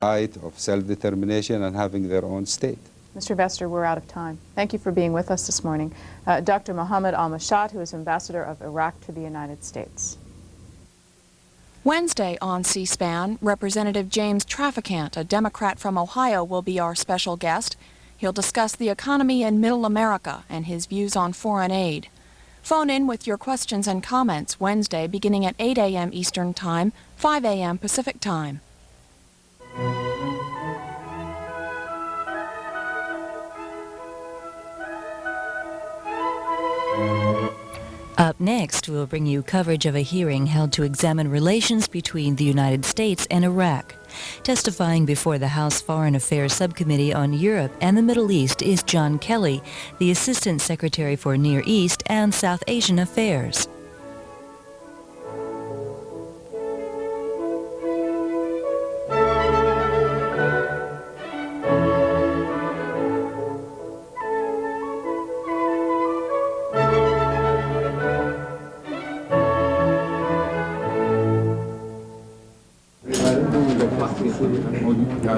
right of self-determination and having their own state. Mr. Vester, we're out of time. Thank you for being with us this morning. Dr. Mohammed Al-Mashat, who is Ambassador of Iraq to the United States. Wednesday on C-SPAN, Representative James Traficant, a Democrat from Ohio, will be our special guest. He'll discuss the economy in Middle America and his views on foreign aid. Phone in with your questions and comments Wednesday beginning at 8 a.m. Eastern Time, 5 a.m. Pacific Time. Up next, we'll bring you coverage of a hearing held to examine relations between the United States and Iraq. Testifying before the House Foreign Affairs Subcommittee on Europe and the Middle East is John Kelly, the Assistant Secretary for Near East and South Asian Affairs.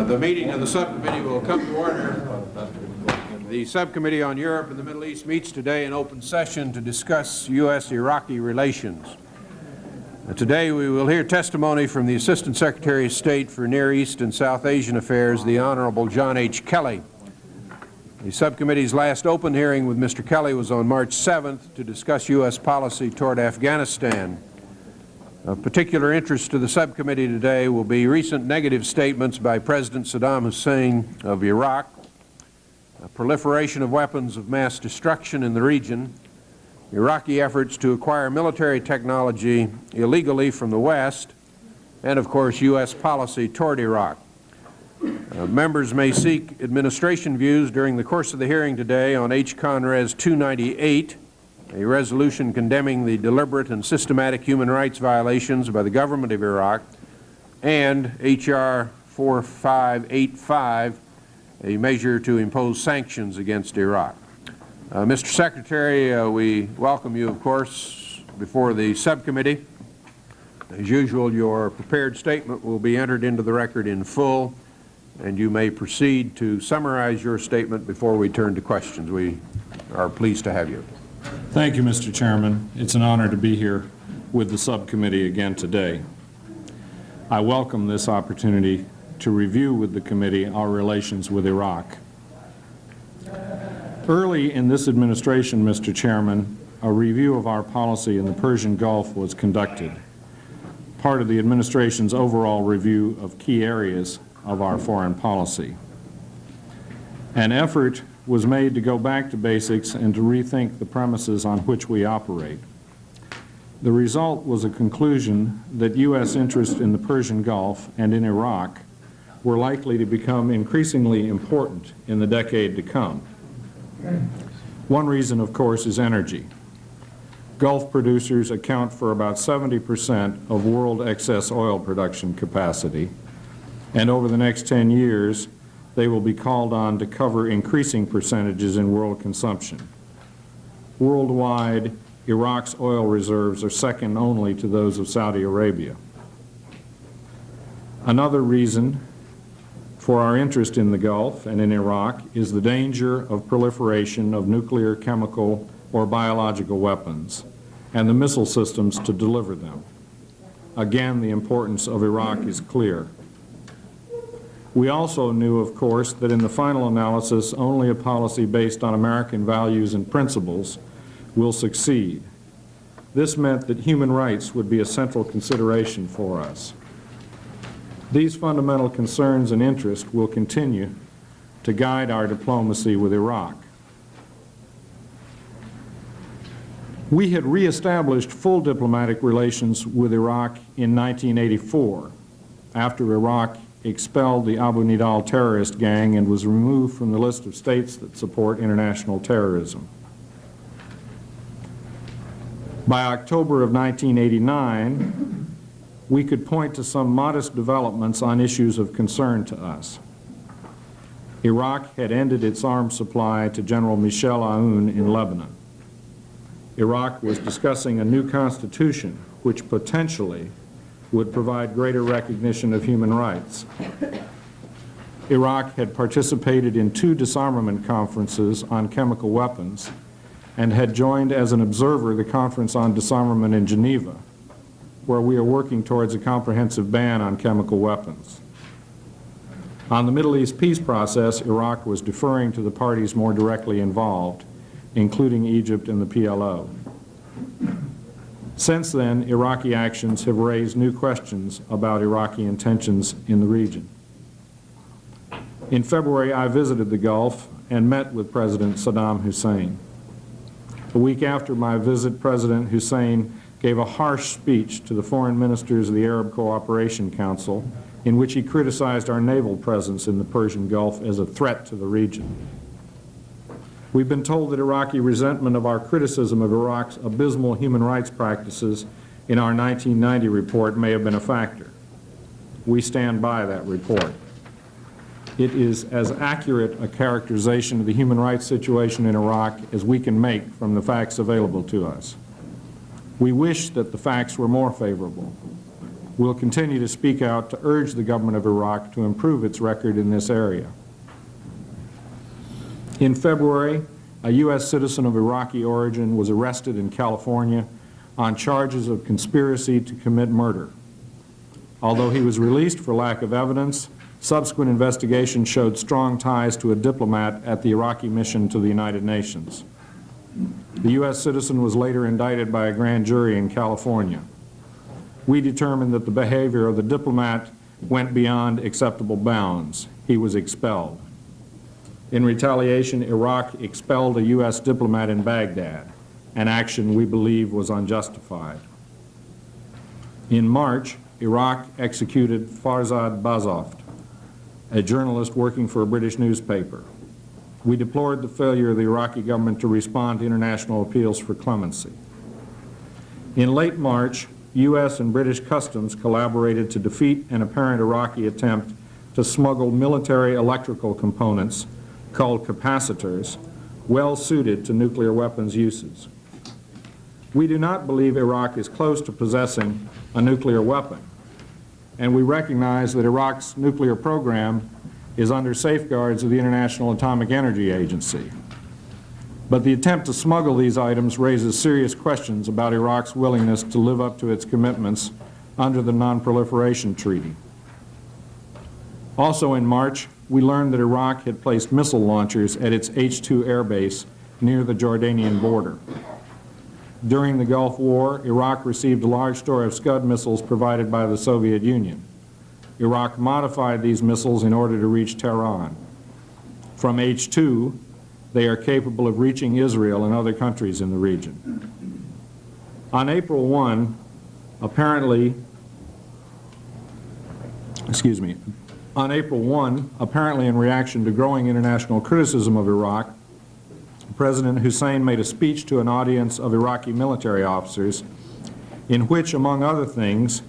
The meeting of the subcommittee will come to order. The Subcommittee on Europe and the Middle East meets today in open session to discuss U.S.-Iraqi relations. Today we will hear testimony from the Assistant Secretary of State for Near East and South Asian Affairs, the Honorable John H. Kelly. The subcommittee's last open hearing with Mr. Kelly was on March 7th to discuss U.S. policy toward Afghanistan. Of particular interest to the subcommittee today will be recent negative statements by President Saddam Hussein of Iraq, a proliferation of weapons of mass destruction in the region, Iraqi efforts to acquire military technology illegally from the West, and of course U.S. policy toward Iraq. Members may seek administration views during the course of the hearing today on H. Con. Res. 298, a resolution condemning the deliberate and systematic human rights violations by the government of Iraq, and H.R. 4585, a measure to impose sanctions against Iraq. Mr. Secretary, we welcome you, of course, before the subcommittee. As usual, your prepared statement will be entered into the record in full, and you may proceed to summarize your statement before we turn to questions. We are pleased to have you. Thank you, Mr. Chairman. It's an honor to be here with the subcommittee again today. I welcome this opportunity to review with the committee our relations with Iraq. Early in this administration, Mr. Chairman, a review of our policy in the Persian Gulf was conducted, part of the administration's overall review of key areas of our foreign policy. An effort was made to go back to basics and to rethink the premises on which we operate. The result was a conclusion that U.S. interest in the Persian Gulf and in Iraq were likely to become increasingly important in the decade to come. One reason, of course, is energy. Gulf producers account for about 70% of world excess oil production capacity, and over the next 10 years, they will be called on to cover increasing percentages in world consumption. Worldwide, Iraq's oil reserves are second only to those of Saudi Arabia. Another reason for our interest in the Gulf and in Iraq is the danger of proliferation of nuclear, chemical, or biological weapons and the missile systems to deliver them. Again, the importance of Iraq is clear. We also knew, of course, that in the final analysis, only a policy based on American values and principles will succeed. This meant that human rights would be a central consideration for us. These fundamental concerns and interests will continue to guide our diplomacy with Iraq. We had reestablished full diplomatic relations with Iraq in 1984, after Iraq expelled the Abu Nidal terrorist gang and was removed from the list of states that support international terrorism. By October of 1989, we could point to some modest developments on issues of concern to us. Iraq had ended its arms supply to General Michel Aoun in Lebanon. Iraq was discussing a new constitution which potentially would provide greater recognition of human rights. Iraq had participated in 2 disarmament conferences on chemical weapons and had joined as an observer the Conference on Disarmament in Geneva, where we are working towards a comprehensive ban on chemical weapons. On the Middle East peace process, Iraq was deferring to the parties more directly involved, including Egypt and the PLO. Since then, Iraqi actions have raised new questions about Iraqi intentions in the region. In February, I visited the Gulf and met with President Saddam Hussein. A week after my visit, President Hussein gave a harsh speech to the foreign ministers of the Arab Cooperation Council in which he criticized our naval presence in the Persian Gulf as a threat to the region. We've been told that Iraqi resentment of our criticism of Iraq's abysmal human rights practices in our 1990 report may have been a factor. We stand by that report. It is as accurate a characterization of the human rights situation in Iraq as we can make from the facts available to us. We wish that the facts were more favorable. We'll continue to speak out to urge the government of Iraq to improve its record in this area. In February, a U.S. citizen of Iraqi origin was arrested in California on charges of conspiracy to commit murder. Although he was released for lack of evidence, subsequent investigation showed strong ties to a diplomat at the Iraqi mission to the United Nations. The U.S. citizen was later indicted by a grand jury in California. We determined that the behavior of the diplomat went beyond acceptable bounds. He was expelled. In retaliation, Iraq expelled a U.S. diplomat in Baghdad, an action we believe was unjustified. In March, Iraq executed Farzad Bazoft, a journalist working for a British newspaper. We deplored the failure of the Iraqi government to respond to international appeals for clemency. In late March, U.S. and British customs collaborated to defeat an apparent Iraqi attempt to smuggle military electrical components called capacitors, well suited to nuclear weapons uses. We do not believe Iraq is close to possessing a nuclear weapon, and we recognize that Iraq's nuclear program is under safeguards of the International Atomic Energy Agency. But the attempt to smuggle these items raises serious questions about Iraq's willingness to live up to its commitments under the Non-Proliferation Treaty. Also in March, we learned that Iraq had placed missile launchers at its H-2 air base near the Jordanian border. During the Gulf War, Iraq received a large store of Scud missiles provided by the Soviet Union. Iraq modified these missiles in order to reach Tehran. From H-2, they are capable of reaching Israel and other countries in the region. On April 1, apparently in reaction to growing international criticism of Iraq, President Hussein made a speech to an audience of Iraqi military officers in which, among other things,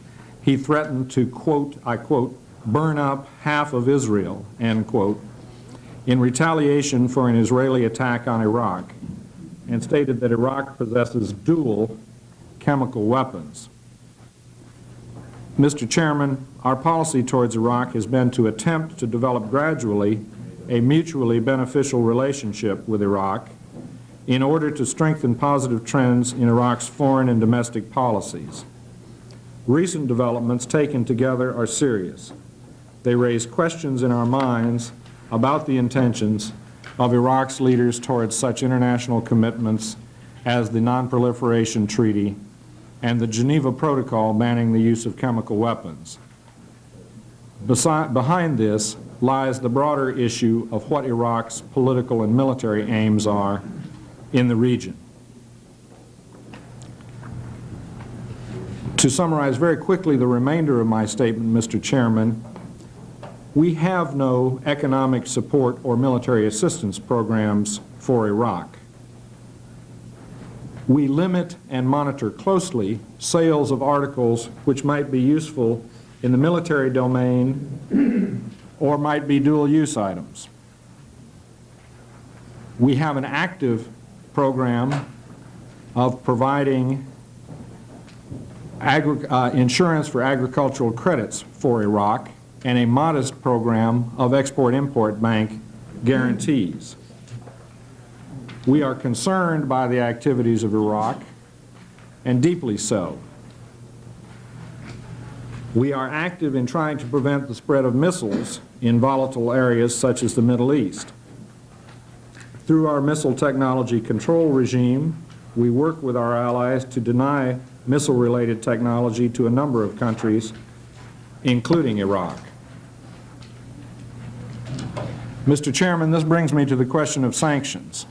he threatened to, quote, I quote, burn up half of Israel, end quote, in retaliation for an Israeli attack on Iraq, and stated that Iraq possesses dual chemical weapons. Mr. Chairman, our policy towards Iraq has been to attempt to develop gradually a mutually beneficial relationship with Iraq in order to strengthen positive trends in Iraq's foreign and domestic policies. Recent developments taken together are serious. They raise questions in our minds about the intentions of Iraq's leaders towards such international commitments as the Non-Proliferation Treaty and the Geneva Protocol banning the use of chemical weapons. Behind this lies the broader issue of what Iraq's political and military aims are in the region. To summarize very quickly the remainder of my statement, Mr. Chairman, we have no economic support or military assistance programs for Iraq. We limit and monitor closely sales of articles which might be useful in the military domain or might be dual-use items. We have an active program of providing insurance for agricultural credits for Iraq, and a modest program of Export-Import Bank guarantees. We are concerned by the activities of Iraq, and deeply so. We are active in trying to prevent the spread of missiles in volatile areas such as the Middle East. Through our missile technology control regime, we work with our allies to deny missile-related technology to a number of countries, including Iraq. Mr. Chairman, this brings me to the question of sanctions.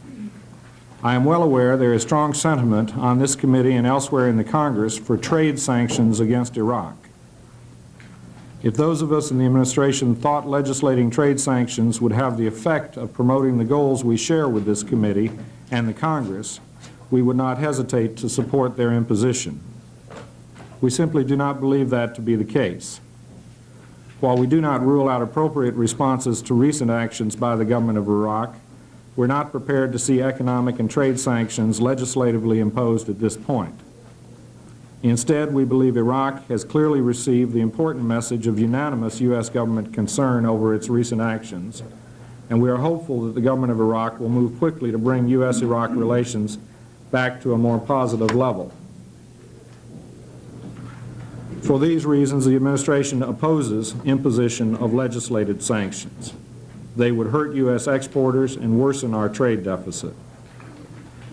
I am well aware there is strong sentiment on this committee and elsewhere in the Congress for trade sanctions against Iraq. If those of us in the administration thought legislating trade sanctions would have the effect of promoting the goals we share with this committee and the Congress, we would not hesitate to support their imposition. We simply do not believe that to be the case. While we do not rule out appropriate responses to recent actions by the government of Iraq, we're not prepared to see economic and trade sanctions legislatively imposed at this point. Instead, we believe Iraq has clearly received the important message of unanimous U.S. government concern over its recent actions, and we are hopeful that the government of Iraq will move quickly to bring U.S.-Iraq relations back to a more positive level. For these reasons, the administration opposes imposition of legislated sanctions. They would hurt U.S. exporters and worsen our trade deficit.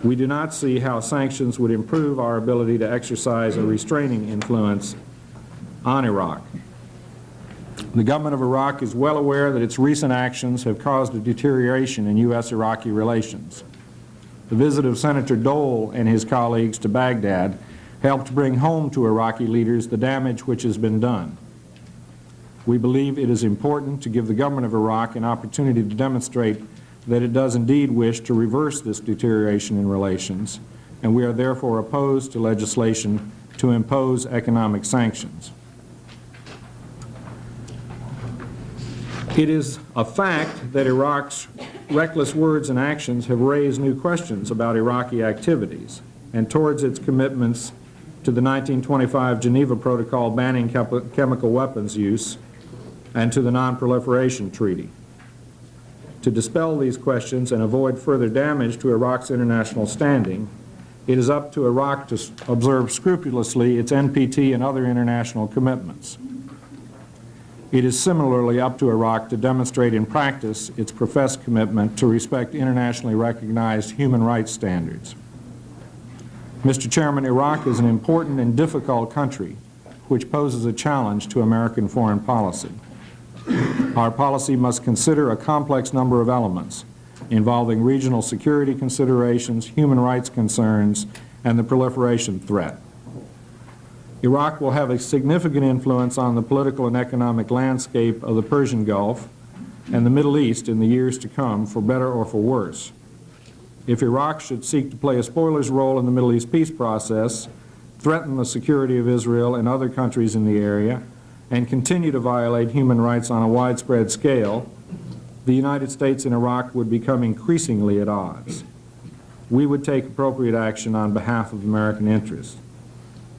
We do not see how sanctions would improve our ability to exercise a restraining influence on Iraq. The government of Iraq is well aware that its recent actions have caused a deterioration in U.S.-Iraqi relations. The visit of Senator Dole and his colleagues to Baghdad helped bring home to Iraqi leaders the damage which has been done. We believe it is important to give the government of Iraq an opportunity to demonstrate that it does indeed wish to reverse this deterioration in relations, and we are therefore opposed to legislation to impose economic sanctions. It is a fact that Iraq's reckless words and actions have raised new questions about Iraqi activities and towards its commitments to the 1925 Geneva Protocol banning chemical weapons use and to the Non-Proliferation Treaty. To dispel these questions and avoid further damage to Iraq's international standing, it is up to Iraq to observe scrupulously its NPT and other international commitments. It is similarly up to Iraq to demonstrate in practice its professed commitment to respect internationally recognized human rights standards. Mr. Chairman, Iraq is an important and difficult country which poses a challenge to American foreign policy. Our policy must consider a complex number of elements involving regional security considerations, human rights concerns, and the proliferation threat. Iraq will have a significant influence on the political and economic landscape of the Persian Gulf and the Middle East in the years to come, for better or for worse. If Iraq should seek to play a spoiler's role in the Middle East peace process, threaten the security of Israel and other countries in the area, and continue to violate human rights on a widespread scale, the United States and Iraq would become increasingly at odds. We would take appropriate action on behalf of American interests.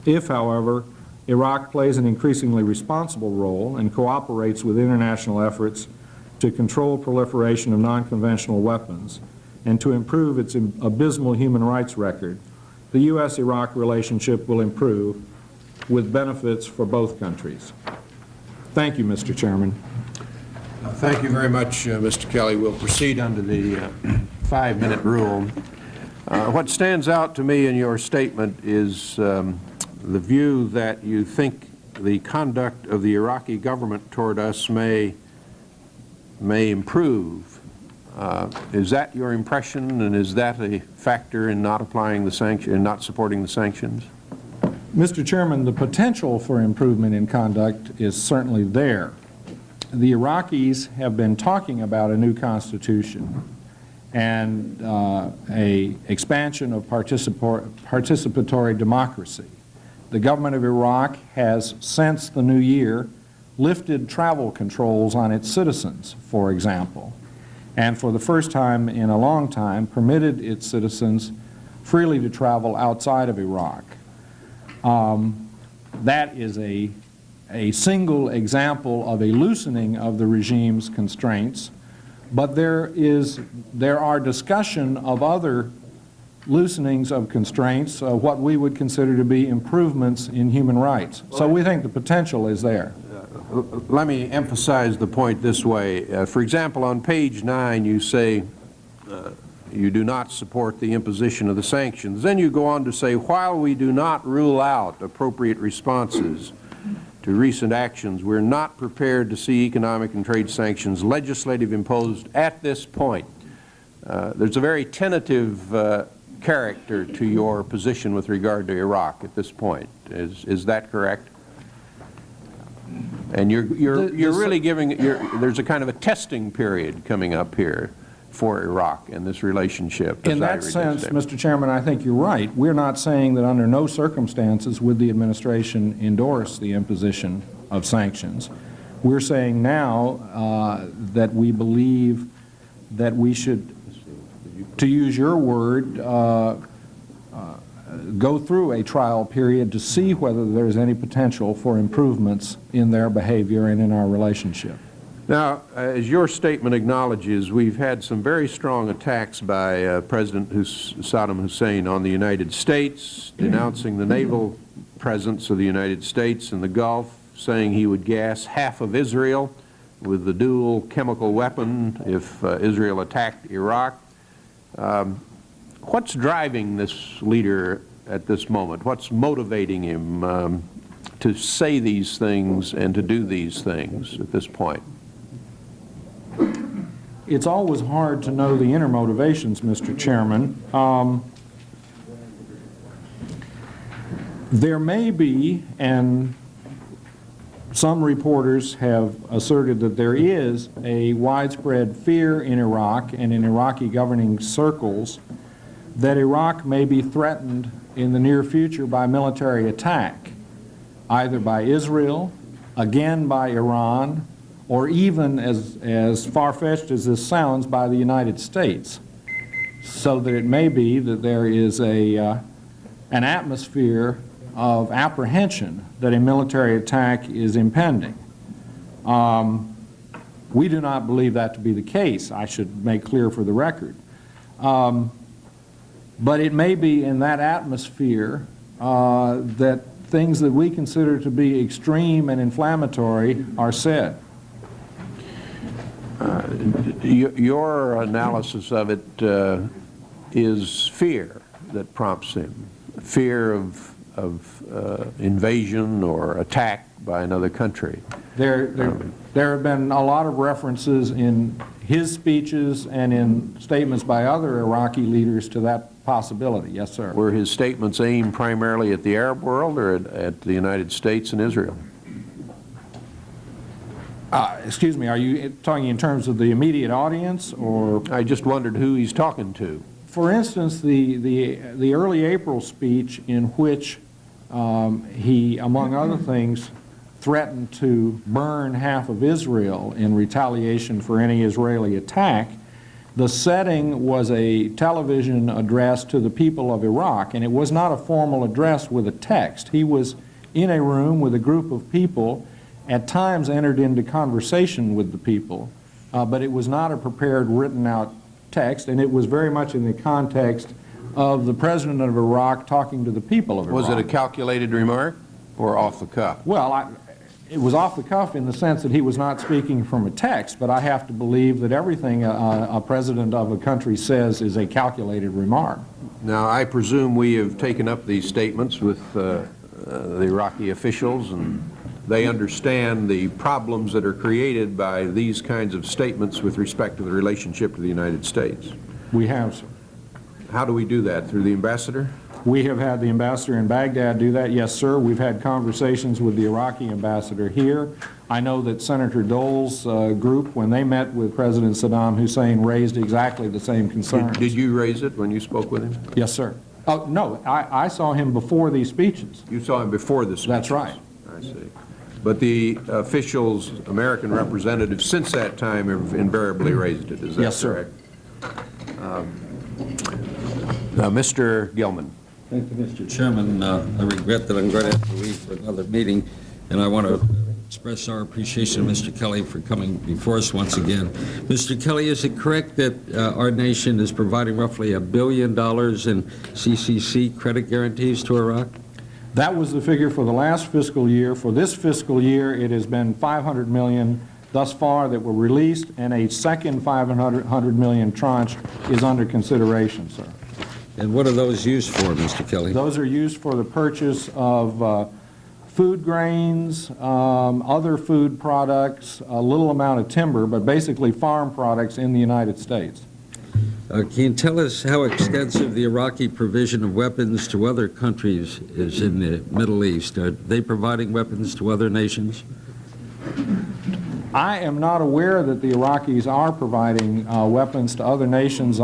If, however, Iraq plays an increasingly responsible role and cooperates with international efforts to control proliferation of non-conventional weapons and to improve its abysmal human rights record, the U.S.-Iraq relationship will improve with benefits for both countries. Thank you, Mr. Chairman. Thank you very much, Mr. Kelly. We'll proceed under the 5-minute rule. What stands out to me in your statement is the view that you think the conduct of the Iraqi government toward us may improve. Is that your impression, and is that a factor in not applying the sanction, in not supporting the sanctions? Mr. Chairman, the potential for improvement in conduct is certainly there. The Iraqis have been talking about a new constitution and a expansion of participatory democracy. The government of Iraq has, since the new year, lifted travel controls on its citizens, for example, and for the first time in a long time permitted its citizens freely to travel outside of Iraq. That is a a single example of a loosening of the regime's constraints, but there are discussion of other loosenings of constraints, what we would consider to be improvements in human rights. So we think the potential is there. Let me emphasize the point this way. For example, on page 9 you say you do not support the imposition of the sanctions. Then you go on to say, while we do not rule out appropriate responses to recent actions, we're not prepared to see economic and trade sanctions legislative imposed at this point. There's a very tentative character to your position with regard to Iraq at this point. Is that correct? And you're really giving, there's a kind of a testing period coming up here for Iraq and this relationship. In that sense, Mr. Chairman, I think you're right. We're not saying that under no circumstances would the administration endorse the imposition of sanctions. We're saying now that we believe that we should, to use your word, go through a trial period to see whether there's any potential for improvements in their behavior and in our relationship. Now, as your statement acknowledges, we've had some very strong attacks by President Saddam Hussein on the United States, denouncing the naval presence of the United States in the Gulf, saying he would gas half of Israel with the dual chemical weapon if Israel attacked Iraq. What's driving this leader at this moment? What's motivating him to say these things and to do these things at this point? It's always hard to know the inner motivations, Mr. Chairman. There may be, and some reporters have asserted that there is, a widespread fear in Iraq and in Iraqi governing circles that Iraq may be threatened in the near future by military attack, either by Israel, again by Iran, or even, as far-fetched as this sounds, by the United States. So that it may be that there is an atmosphere of apprehension that a military attack is impending. We do not believe that to be the case, I should make clear for the record. But it may be in that atmosphere that things that we consider to be extreme and inflammatory are said. Your analysis of it is fear that prompts him, fear of invasion or attack by another country. There have been a lot of references in his speeches and in statements by other Iraqi leaders to that possibility. Yes, sir. Were his statements aimed primarily at the Arab world or at the United States and Israel? Excuse me, are you talking in terms of the immediate audience, or? I just wondered who he's talking to. For instance, the early April speech in which he, among other things, threatened to burn half of Israel in retaliation for any Israeli attack, the setting was a television address to the people of Iraq, and it was not a formal address with a text. He was in a room with a group of people, at times entered into conversation with the people, but it was not a prepared, written-out text, and it was very much in the context of the President of Iraq talking to the people of Iraq. Was it a calculated remark or off the cuff? Well, it was off the cuff in the sense that he was not speaking from a text, but I have to believe that everything a president of a country says is a calculated remark. Now, I presume we have taken up these statements with the Iraqi officials, and they understand the problems that are created by these kinds of statements with respect to the relationship to the United States. We have, sir. How do we do that? Through the ambassador? We have had the ambassador in Baghdad do that, yes, sir. We've had conversations with the Iraqi ambassador here. I know that Senator Dole's group, when they met with President Saddam Hussein, raised exactly the same concerns. Did you raise it when you spoke with him? Yes, sir. Oh, no, I saw him before these speeches. You saw him before the speeches? That's right. I see. But the officials, American representatives, since that time have invariably raised it, is that yes, correct? Sir. Now, Mr. Gilman. Thank you, Mr. Chairman. I regret that I'm going to have to leave for another meeting. and I want to express our appreciation to Mr. Kelly for coming before us once again. Mr. Kelly, is it correct that our nation is providing roughly $1 billion in CCC credit guarantees to Iraq? That was the figure for the last fiscal year. For this fiscal year, it has been $500 million thus far that were released, and a second $500 million tranche is under consideration, sir. And what are those used for, Mr. Kelly? Those are used for the purchase of food grains, other food products, a little amount of timber, but basically farm products in the United States. Can you tell us how extensive the Iraqi provision of weapons to other countries is in the Middle East? Are they providing weapons to other nations? I am not aware that the Iraqis are providing weapons to other nations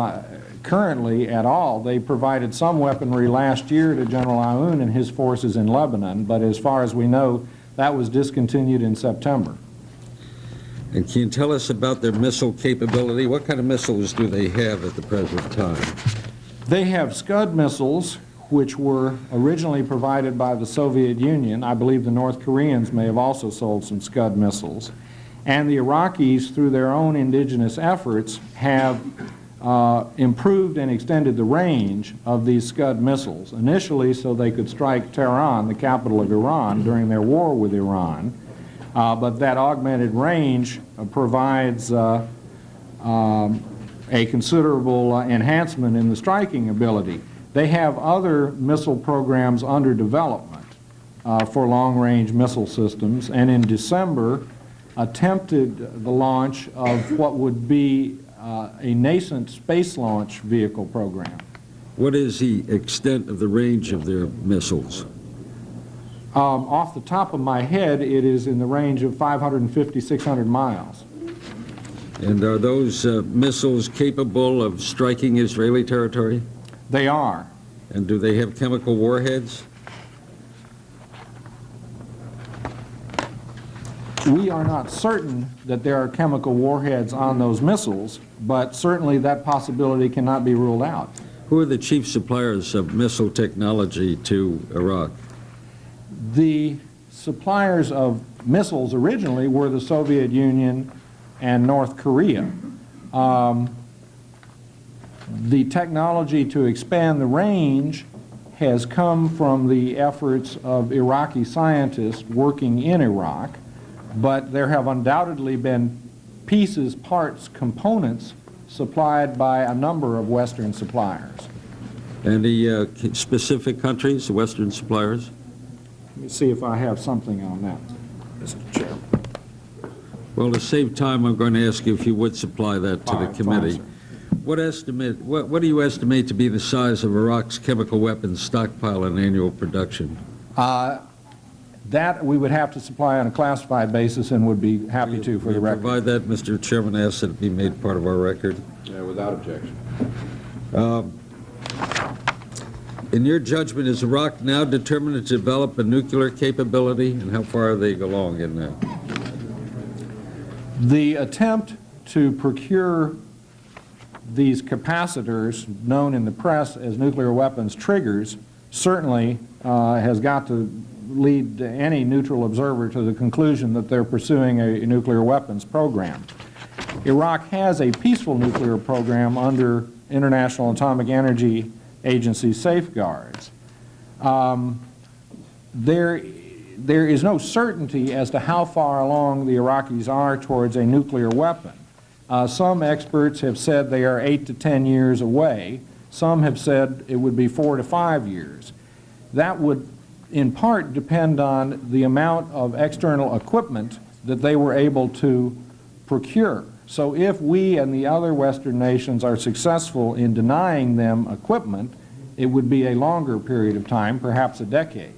currently at all. They provided some weaponry last year to General Aoun and his forces in Lebanon, but as far as we know, that was discontinued in September. And can you tell us about their missile capability? What kind of missiles do they have at the present time? They have Scud missiles, which were originally provided by the Soviet Union. I believe the North Koreans may have also sold some Scud missiles. And the Iraqis, through their own indigenous efforts, have improved and extended the range of these Scud missiles, initially so they could strike Tehran, the capital of Iran, during their war with Iran. But that augmented range provides a considerable enhancement in the striking ability. They have other missile programs under development for long-range missile systems, and in December attempted the launch of what would be a nascent space launch vehicle program. What is the extent of the range of their missiles? Off the top of my head, it is in the range of 550, 600 miles. And are those missiles capable of striking Israeli territory? They are. And do they have chemical warheads? We are not certain that there are chemical warheads on those missiles, but certainly that possibility cannot be ruled out. Who are the chief suppliers of missile technology to Iraq? The suppliers of missiles originally were the Soviet Union and North Korea. The technology to expand the range has come from the efforts of Iraqi scientists working in Iraq, but there have undoubtedly been pieces, parts, components supplied by a number of Western suppliers. Any specific countries, the Western suppliers? Let me see if I have something on that, Mr. Chairman. Well, to save time, I'm going to ask you if you would supply that to the committee. Fine, what do you estimate to be the size of Iraq's chemical weapons stockpile and annual production? That we would have to supply on a classified basis and would be happy to for the record. Provide that, Mr. Chairman, ask that it be made part of our record. Yeah, without objection. In your judgment, is Iraq now determined to develop a nuclear capability, and how far are they along in that? The attempt to procure these capacitors, known in the press as nuclear weapons triggers, certainly has got to lead any neutral observer to the conclusion that they're pursuing a nuclear weapons program. Iraq has a peaceful nuclear program under International Atomic Energy Agency safeguards. There is no certainty as to how far along the Iraqis are towards a nuclear weapon. Some experts have said they are 8 to 10 years away. Some have said it would be 4 to 5 years. That would in part depend on the amount of external equipment that they were able to procure. So if we and the other Western nations are successful in denying them equipment, it would be a longer period of time, perhaps a decade.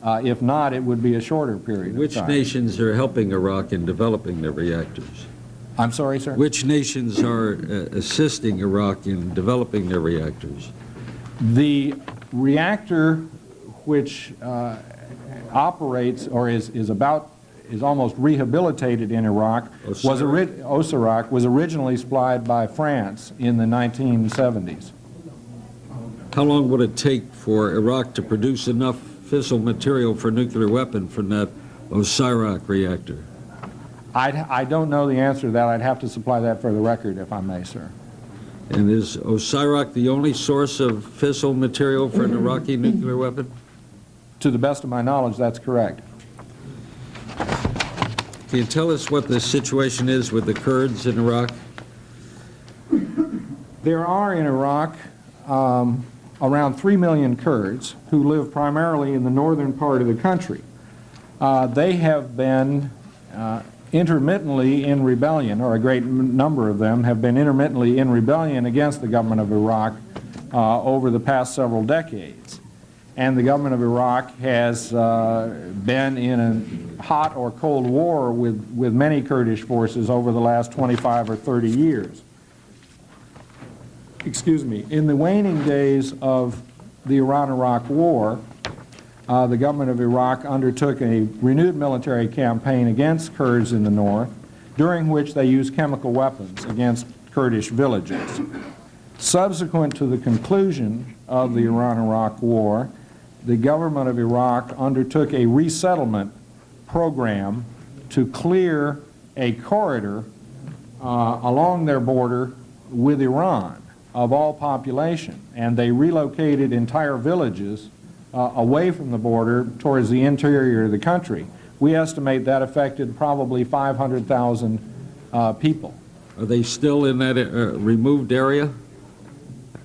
If not, it would be a shorter period of time. Which nations are helping Iraq in developing their reactors? I'm sorry, sir? Which nations are assisting Iraq in developing their reactors? The reactor which operates or is almost rehabilitated in Iraq O-Iraq was originally supplied by France in the 1970s. How long would it take for Iraq to produce enough fissile material for a nuclear weapon from that O-Iraq reactor? I don't know the answer to that. I'd have to supply that for the record, if I may, sir. And is O-Iraq the only source of fissile material for an Iraqi nuclear weapon? To the best of my knowledge, that's correct. Can you tell us what the situation is with the Kurds in Iraq? There are in Iraq around 3 million Kurds who live primarily in the northern part of the country. They have been intermittently in rebellion, or a great number of them have been intermittently in rebellion against the government of Iraq over the past several decades. And the government of Iraq has been in a hot or cold war with many Kurdish forces over the last 25 or 30 years. Excuse me. In the waning days of the Iran-Iraq War, the government of Iraq undertook a renewed military campaign against Kurds in the north, during which they used chemical weapons against Kurdish villages. Subsequent to the conclusion of the Iran-Iraq War, the government of Iraq undertook a resettlement program to clear a corridor along their border with Iran of all population, and they relocated entire villages away from the border towards the interior of the country. We estimate that affected probably 500,000 people. Are they still in that removed area?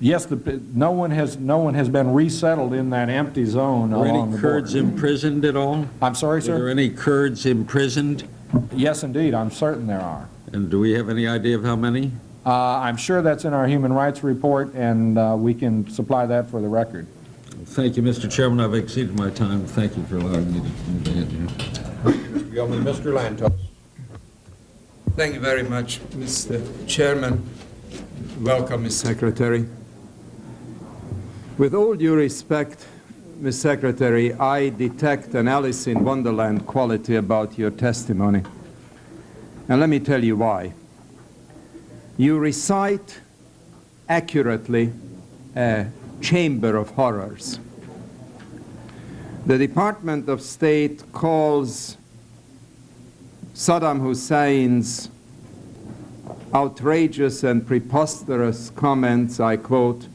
Yes, no one has been resettled in that empty zone along the border. Are any Kurds imprisoned at all? I'm sorry, sir? Are there any Kurds imprisoned? Yes, indeed. I'm certain there are. And do we have any idea of how many? I'm sure that's in our human rights report, and we can supply that for the record. Thank you, Mr. Chairman. I've exceeded my time. Thank you for allowing me to move ahead here. Mr. Gilman, Mr. Lantos. Thank you very much, Mr. Chairman. Welcome, Ms. Secretary. With all due respect, Ms. Secretary, I detect an Alice in Wonderland quality about your testimony. And let me tell you why. You recite accurately a chamber of horrors. The Department of State calls Saddam Hussein's outrageous and preposterous comments, I quote,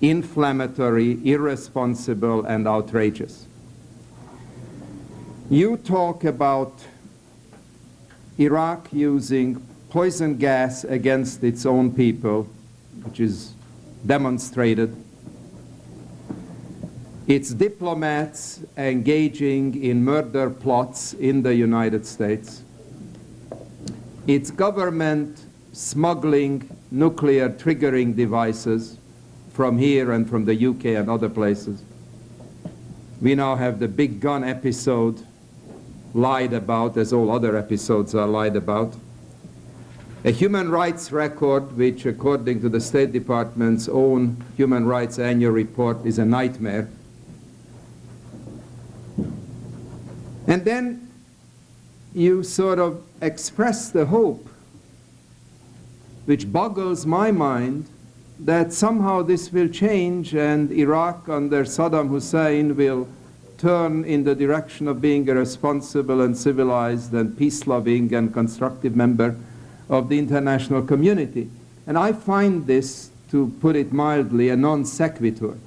inflammatory, irresponsible, and outrageous. You talk about Iraq using poison gas against its own people, which is demonstrated. Its diplomats engaging in murder plots in the United States. Its government smuggling nuclear triggering devices from here and from the UK and other places. We now have the big gun episode lied about, as all other episodes are lied about. A human rights record, which according to the State Department's own human rights annual report is a nightmare. And then you sort of express the hope, which boggles my mind, that somehow this will change and Iraq under Saddam Hussein will turn in the direction of being a responsible and civilized and peace-loving and constructive member of the international community. And I find this, to put it mildly, a non sequitur.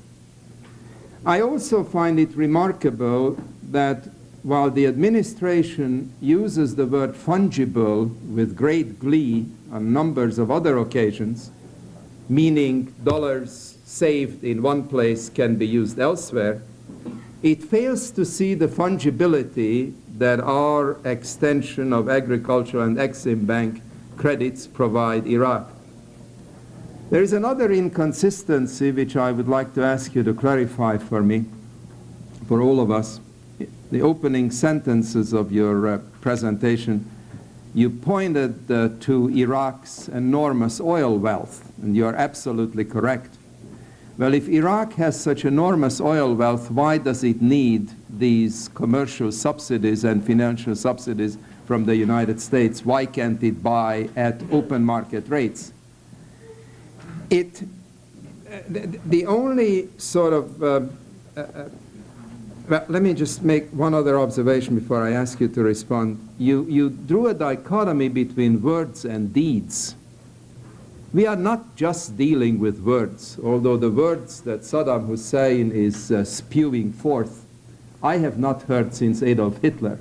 I also find it remarkable that while the administration uses the word fungible with great glee on numbers of other occasions, meaning dollars saved in one place can be used elsewhere, it fails to see the fungibility that our extension of agricultural and Exim Bank credits provide Iraq. There is another inconsistency which I would like to ask you to clarify for me, for all of us. The opening sentences of your presentation, you pointed to Iraq's enormous oil wealth, and you are absolutely correct. Well, if Iraq has such enormous oil wealth, why does it need these commercial subsidies and financial subsidies from the United States? Why can't it buy at open market rates? The only sort of Well, let me just make one other observation before I ask you to respond. You drew a dichotomy between words and deeds. We are not just dealing with words, although the words that Saddam Hussein is spewing forth, I have not heard since Adolf Hitler,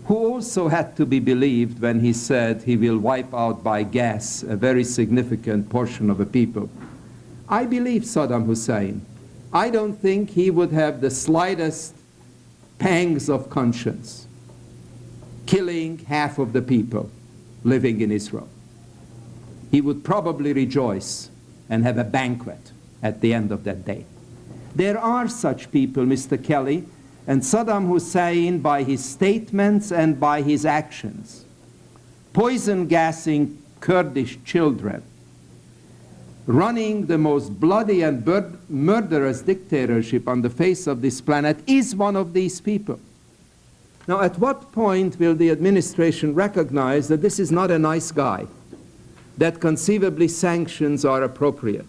who also had to be believed when he said he will wipe out by gas a very significant portion of the people. I believe Saddam Hussein. I don't think he would have the slightest pangs of conscience killing half of the people living in Israel. He would probably rejoice and have a banquet at the end of that day. There are such people, Mr. Kelly, and Saddam Hussein, by his statements and by his actions, poison gassing Kurdish children, running the most bloody and murderous dictatorship on the face of this planet, is one of these people. Now, at what point will the administration recognize that this is not a nice guy, that conceivably sanctions are appropriate?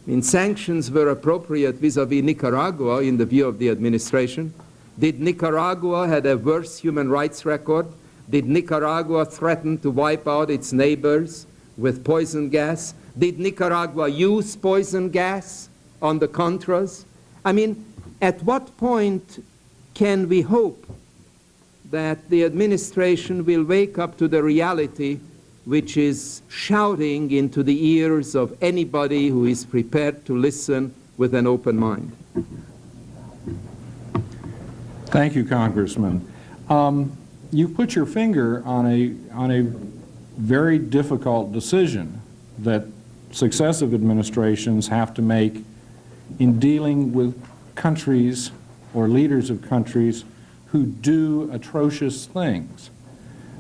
I mean, sanctions were appropriate vis-à-vis Nicaragua in the view of the administration. Did Nicaragua have a worse human rights record? Did Nicaragua threaten to wipe out its neighbors with poison gas? Did Nicaragua use poison gas on the Contras? I mean, at what point can we hope that the administration will wake up to the reality which is shouting into the ears of anybody who is prepared to listen with an open mind? Thank you, Congressman. You put your finger on a very difficult decision that successive administrations have to make in dealing with countries or leaders of countries who do atrocious things.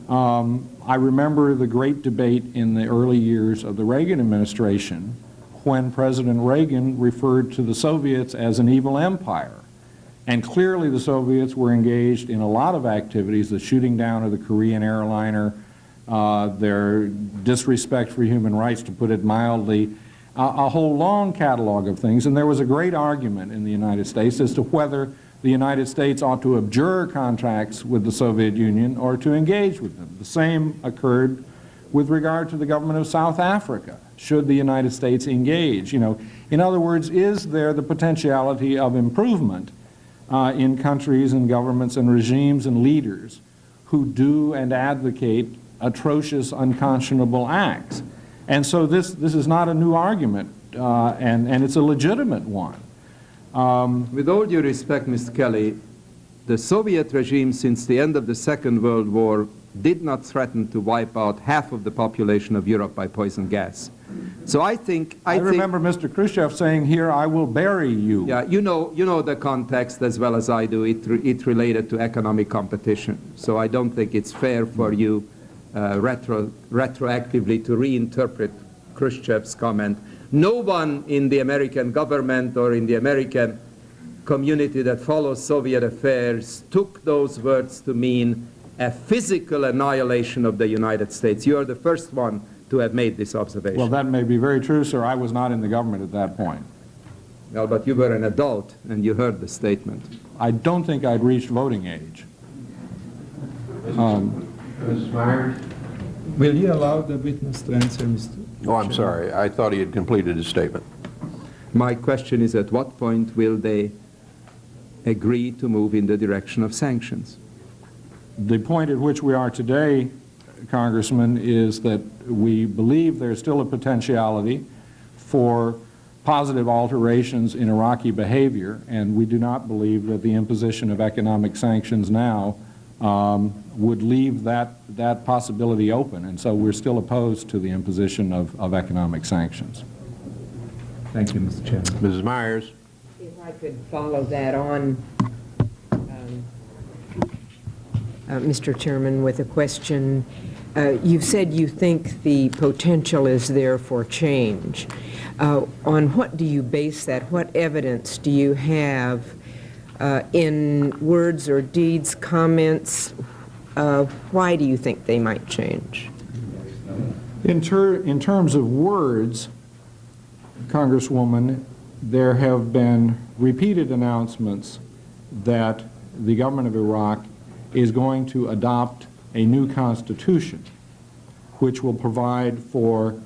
I remember the great debate in the early years of the Reagan administration when President Reagan referred to the Soviets as an evil empire. And clearly the Soviets were engaged in a lot of activities, the shooting down of the Korean airliner, their disrespect for human rights, to put it mildly, a whole long catalog of things. And there was a great argument in the United States as to whether the United States ought to abjure contacts with the Soviet Union or to engage with them. The same occurred with regard to the government of South Africa. Should the United States engage? You know, in other words, is there the potentiality of improvement in countries and governments and regimes and leaders who do and advocate atrocious, unconscionable acts? And so this is not a new argument, and it's a legitimate one. With all due respect, Mr. Kelly, the Soviet regime since the end of the Second World War did not threaten to wipe out half of the population of Europe by poison gas. So I remember Mr. Khrushchev saying, "Here, I will bury you." Yeah, you know the context as well as I do. It related to economic competition. So I don't think it's fair for you retroactively to reinterpret Khrushchev's comment. No one in the American government or in the American community that follows Soviet affairs took those words to mean a physical annihilation of the United States. You are the first one to have made this observation. Well, that may be very true, sir. I was not in the government at that point. Well, but you were an adult and you heard the statement. I don't think I'd reached voting age. Mrs. Myers? Will you allow the witness to answer, Mr. Oh, I'm sorry. I thought he had completed his statement. My question is, at what point will they agree to move in the direction of sanctions? The point at which we are today, Congressman, is that we believe there's still a potentiality for positive alterations in Iraqi behavior, and we do not believe that the imposition of economic sanctions now would leave that possibility open, and so we're still opposed to the imposition of economic sanctions. Thank you, Mr. Chairman. Mrs. Myers? If I could follow that on, Mr. Chairman, with a question. You've said you think the potential is there for change. On what do you base that? What evidence do you have in words or deeds, comments? Why do you think they might change? In terms of words, Congresswoman, there have been repeated announcements that the government of Iraq is going to adopt a new constitution which will provide for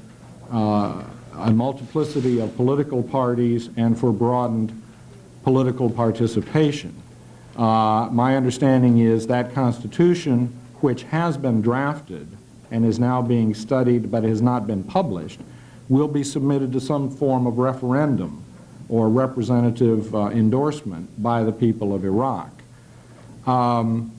a multiplicity of political parties and for broadened political participation. My understanding is that constitution, which has been drafted and is now being studied but has not been published, will be submitted to some form of referendum or representative endorsement by the people of Iraq. An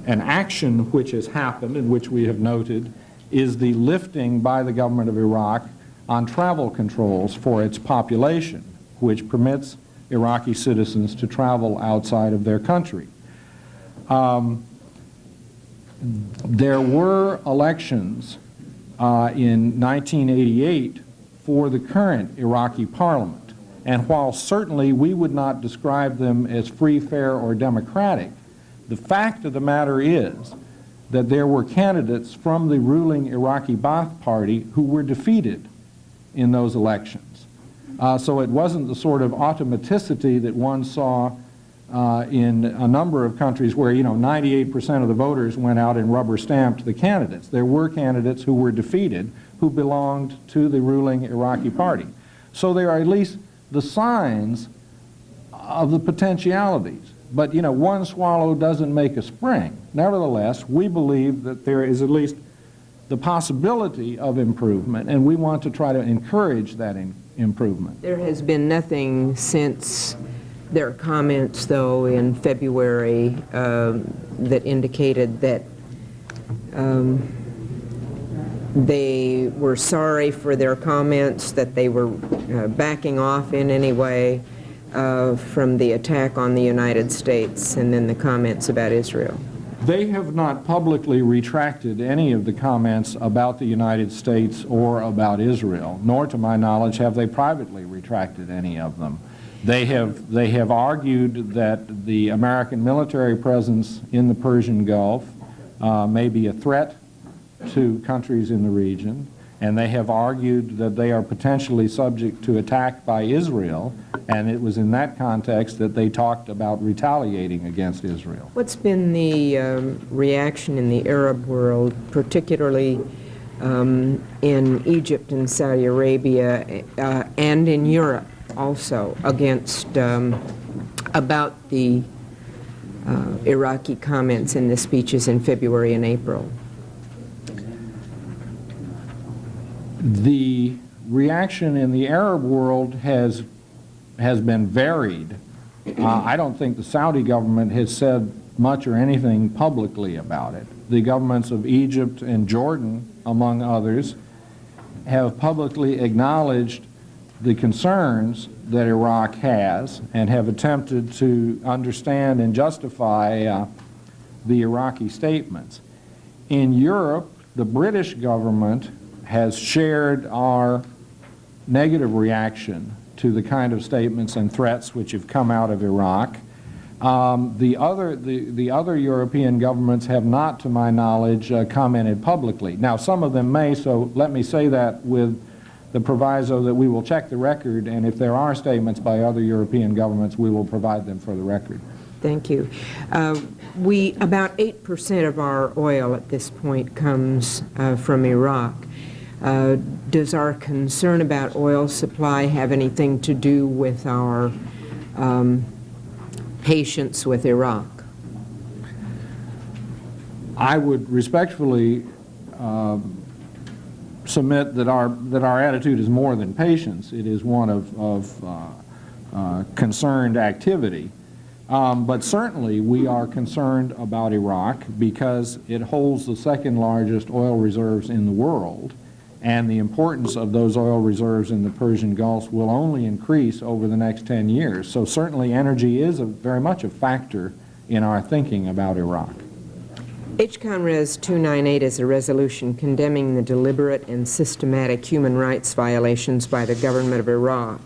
action which has happened and which we have noted is the lifting by the government of Iraq on travel controls for its population, which permits Iraqi citizens to travel outside of their country. There were elections in 1988 for the current Iraqi parliament, and while certainly we would not describe them as free, fair, or democratic, the fact of the matter is that there were candidates from the ruling Iraqi Ba'ath Party who were defeated in those elections. So it wasn't the sort of automaticity that one saw in a number of countries where, 98% of the voters went out and rubber-stamped the candidates. There were candidates who were defeated who belonged to the ruling Iraqi party. So there are at least the signs of the potentialities. But, one swallow doesn't make a spring. Nevertheless, we believe that there is at least the possibility of improvement, and we want to try to encourage that improvement. There has been nothing since their comments, though, in February that indicated that they were sorry for their comments, that they were backing off in any way from the attack on the United States, and then the comments about Israel. They have not publicly retracted any of the comments about the United States or about Israel, nor to my knowledge have they privately retracted any of them. They have argued that the American military presence in the Persian Gulf may be a threat to countries in the region, and they have argued that they are potentially subject to attack by Israel, and it was in that context that they talked about retaliating against Israel. What's been the reaction in the Arab world, particularly in Egypt and Saudi Arabia, and in Europe also, against about the Iraqi comments in the speeches in February and April? The reaction in the Arab world has been varied. I don't think the Saudi government has said much or anything publicly about it. The governments of Egypt and Jordan, among others, have publicly acknowledged the concerns that Iraq has and have attempted to understand and justify the Iraqi statements. In Europe, the British government has shared our negative reaction to the kind of statements and threats which have come out of Iraq. The other European governments have not, to my knowledge, commented publicly. Now, some of them may, so let me say that with the proviso that we will check the record, and if there are statements by other European governments, we will provide them for the record. Thank you. About 8% of our oil at this point comes from Iraq. Does our concern about oil supply have anything to do with our patience with Iraq? I would respectfully submit that our attitude is more than patience. It is one of concerned activity. But certainly we are concerned about Iraq because it holds the second largest oil reserves in the world, and the importance of those oil reserves in the Persian Gulf will only increase over the next 10 years. So certainly energy is very much a factor in our thinking about Iraq. HCON Res. 298 is a resolution condemning the deliberate and systematic human rights violations by the government of Iraq.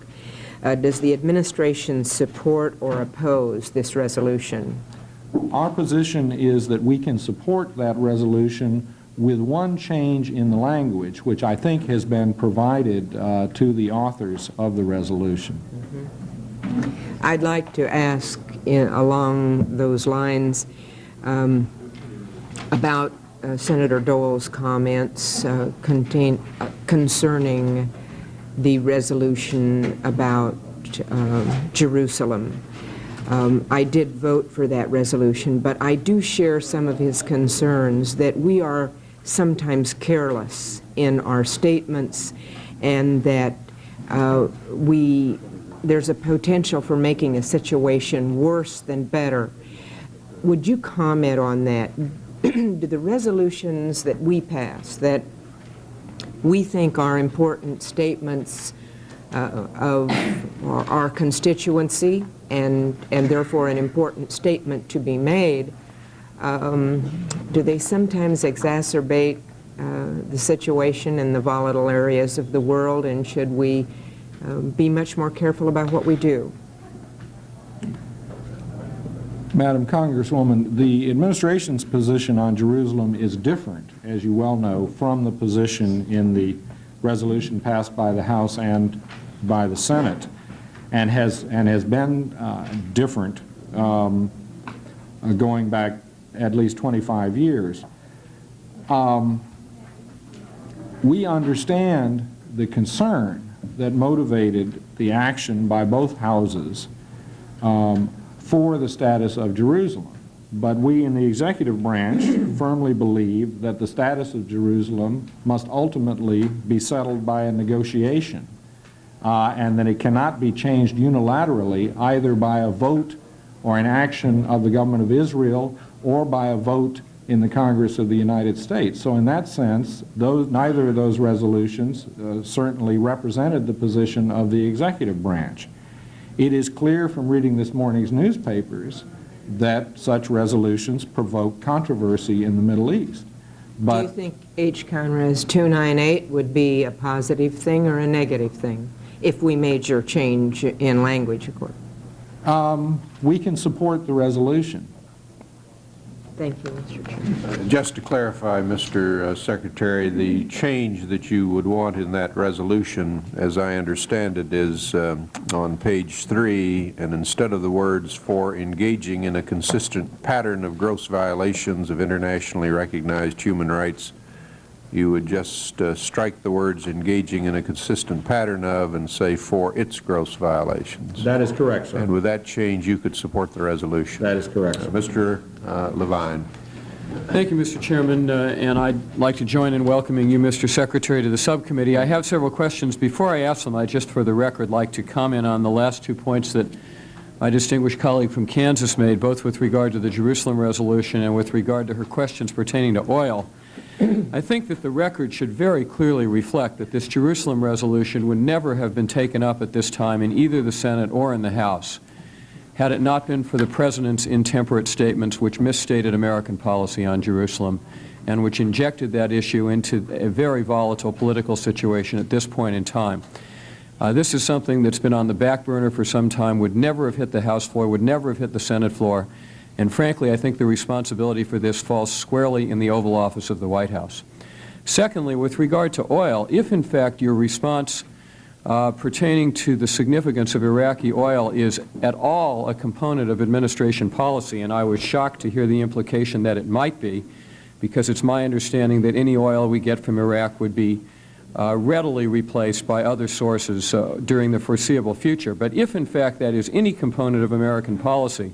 Does the administration support or oppose this resolution? Our position is that we can support that resolution with one change in the language, which I think has been provided to the authors of the resolution. I'd like to ask along those lines about Senator Dole's comments concerning the resolution about Jerusalem. I did vote for that resolution, but I do share some of his concerns that we are sometimes careless in our statements and that there's a potential for making a situation worse than better. Would you comment on that? Do the resolutions that we pass, that we think are important statements of our constituency and therefore an important statement to be made, do they sometimes exacerbate the situation in the volatile areas of the world, and should we be much more careful about what we do? Madam Congresswoman, the administration's position on Jerusalem is different, as you well know, from the position in the resolution passed by the House and by the Senate, and has been different going back at least 25 years. We understand the concern that motivated the action by both houses for the status of Jerusalem. But we in the executive branch firmly believe that the status of Jerusalem must ultimately be settled by a negotiation, and that it cannot be changed unilaterally either by a vote or an action of the government of Israel or by a vote in the Congress of the United States. So in that sense, neither of those resolutions certainly represented the position of the executive branch. It is clear from reading this morning's newspapers that such resolutions provoke controversy in the Middle East. But do you think H. Conrad's 298 would be a positive thing or a negative thing if we made your change in language, of course? we can support the resolution. Thank you, Mr. Chairman. Just to clarify, Mr. Secretary, the change that you would want in that resolution, as I understand it, is on page 3, and instead of the words "for engaging in a consistent pattern of gross violations of internationally recognized human rights," you would just strike the words "engaging in a consistent pattern of" and say "for its gross violations." That is correct, sir. And with that change, you could support the resolution. That is correct, sir. Mr. Levine. Thank you, Mr. Chairman, and I'd like to join in welcoming you, Mr. Secretary, to the subcommittee. I have several questions. Before I ask them, I'd just for the record like to comment on the last 2 points that my distinguished colleague from Kansas made, both with regard to the Jerusalem resolution and with regard to her questions pertaining to oil. I think that the record should very clearly reflect that this Jerusalem resolution would never have been taken up at this time in either the Senate or in the House had it not been for the President's intemperate statements which misstated American policy on Jerusalem and which injected that issue into a very volatile political situation at this point in time. This is something that's been on the back burner for some time, would never have hit the House floor, would never have hit the Senate floor, and frankly, I think the responsibility for this falls squarely in the Oval Office of the White House. Secondly, with regard to oil, if in fact your response pertaining to the significance of Iraqi oil is at all a component of administration policy, and I was shocked to hear the implication that it might be, because it's my understanding that any oil we get from Iraq would be readily replaced by other sources during the foreseeable future. But if in fact that is any component of American policy,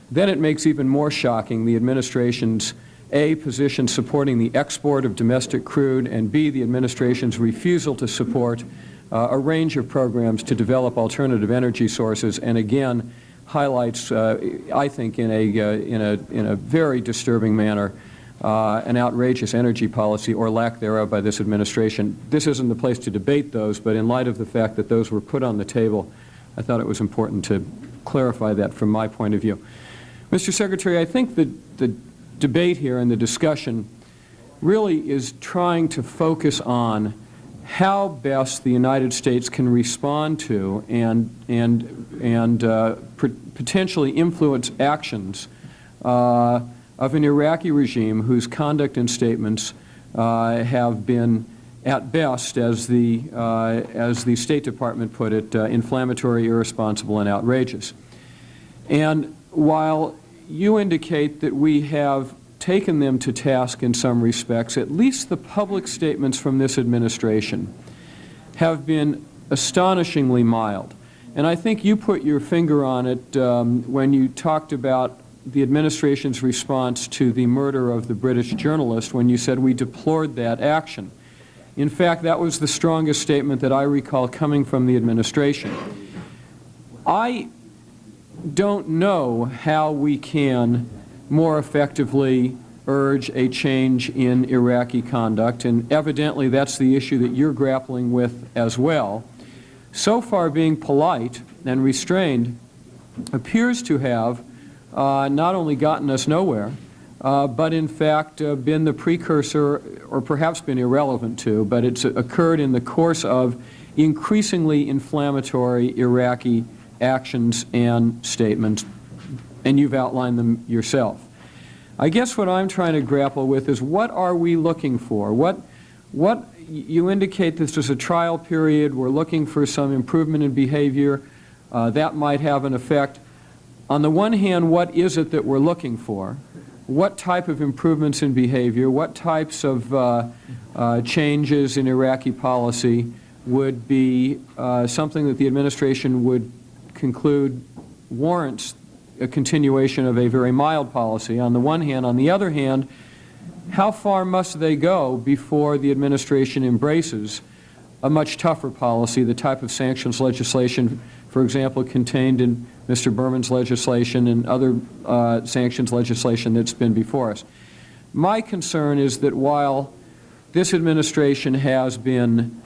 then it makes even more shocking the administration's A, position supporting the export of domestic crude, and B, the administration's refusal to support a range of programs to develop alternative energy sources, and again highlights, I think, in a very disturbing manner, an outrageous energy policy or lack thereof by this administration. This isn't the place to debate those, but in light of the fact that those were put on the table, I thought it was important to clarify that from my point of view. Mr. Secretary, I think that the debate here and the discussion really is trying to focus on how best the United States can respond to and potentially influence actions of an Iraqi regime whose conduct and statements have been at best, as the State Department put it, inflammatory, irresponsible, and outrageous. And while you indicate that we have taken them to task in some respects, at least the public statements from this administration have been astonishingly mild. And I think you put your finger on it when you talked about the administration's response to the murder of the British journalist, when you said we deplored that action. In fact, that was the strongest statement that I recall coming from the administration. I don't know how we can more effectively urge a change in Iraqi conduct, and evidently that's the issue that you're grappling with as well. So far, being polite and restrained appears to have not only gotten us nowhere, but in fact been the precursor, or perhaps been irrelevant to, but it's occurred in the course of increasingly inflammatory Iraqi actions and statements, and you've outlined them yourself. I guess what I'm trying to grapple with is, what are we looking for? What you indicate this is a trial period, we're looking for some improvement in behavior, that might have an effect. On the one hand, what is it that we're looking for? What type of improvements in behavior, what types of changes in Iraqi policy would be something that the administration would conclude warrants a continuation of a very mild policy, on the one hand? On the other hand, how far must they go before the administration embraces a much tougher policy, the type of sanctions legislation, for example, contained in Mr. Berman's legislation and other sanctions legislation that's been before us? My concern is that while this administration has been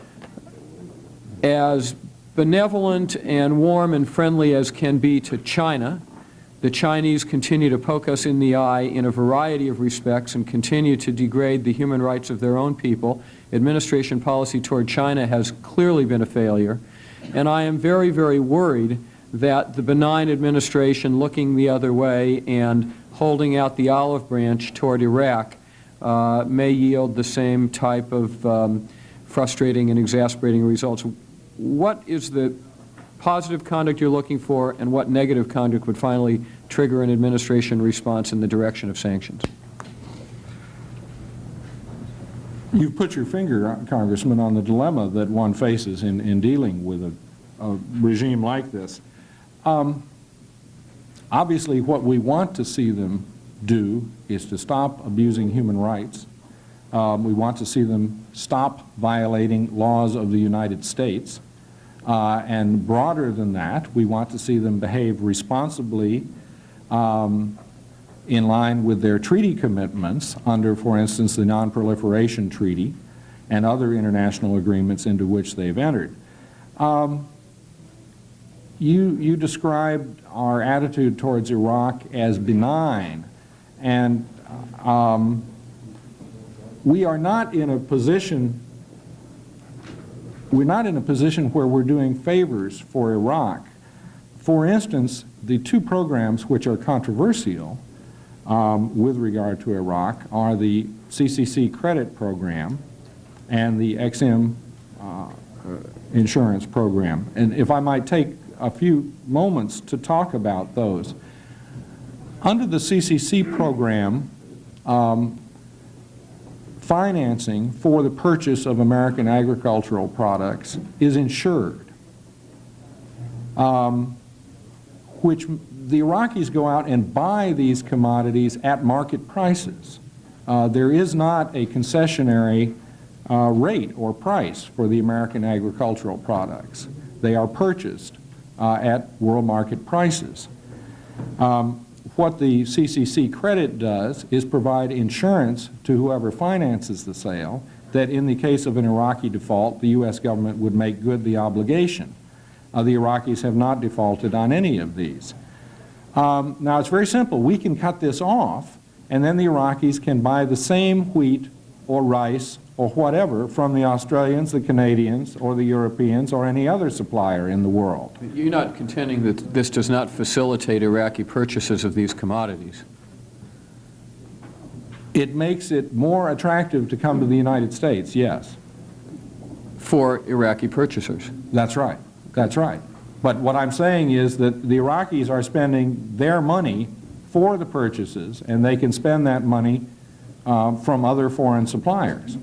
as benevolent and warm and friendly as can be to China, the Chinese continue to poke us in the eye in a variety of respects and continue to degrade the human rights of their own people. Administration policy toward China has clearly been a failure, and I am very, very worried that the benign administration looking the other way and holding out the olive branch toward Iraq may yield the same type of frustrating and exasperating results. What is the positive conduct you're looking for, and what negative conduct would finally trigger an administration response in the direction of sanctions? You've put your finger, Congressman, on the dilemma that one faces in dealing with a regime like this. Obviously, what we want to see them do is to stop abusing human rights. We want to see them stop violating laws of the United States. And broader than that, we want to see them behave responsibly in line with their treaty commitments under, for instance, the Non-Proliferation Treaty and other international agreements into which they've entered. You described our attitude towards Iraq as benign, and we are not in a position where we're doing favors for Iraq. For instance, the two programs which are controversial with regard to Iraq are the CCC credit program and the XM insurance program. And if I might take a few moments to talk about those. Under the CCC program, financing for the purchase of American agricultural products is insured, which the Iraqis go out and buy these commodities at market prices. There is not a concessionary rate or price for the American agricultural products. They are purchased at world market prices. What the CCC credit does is provide insurance to whoever finances the sale that in the case of an Iraqi default, the U.S. government would make good the obligation. The Iraqis have not defaulted on any of these. Now, it's very simple. We can cut this off, and then the Iraqis can buy the same wheat or rice or whatever from the Australians, the Canadians, or the Europeans, or any other supplier in the world. You're not contending that this does not facilitate Iraqi purchases of these commodities? It makes it more attractive to come to the United States, yes. for Iraqi purchasers. That's right. That's right. But what I'm saying is that the Iraqis are spending their money for the purchases, and they can spend that money from other foreign suppliers.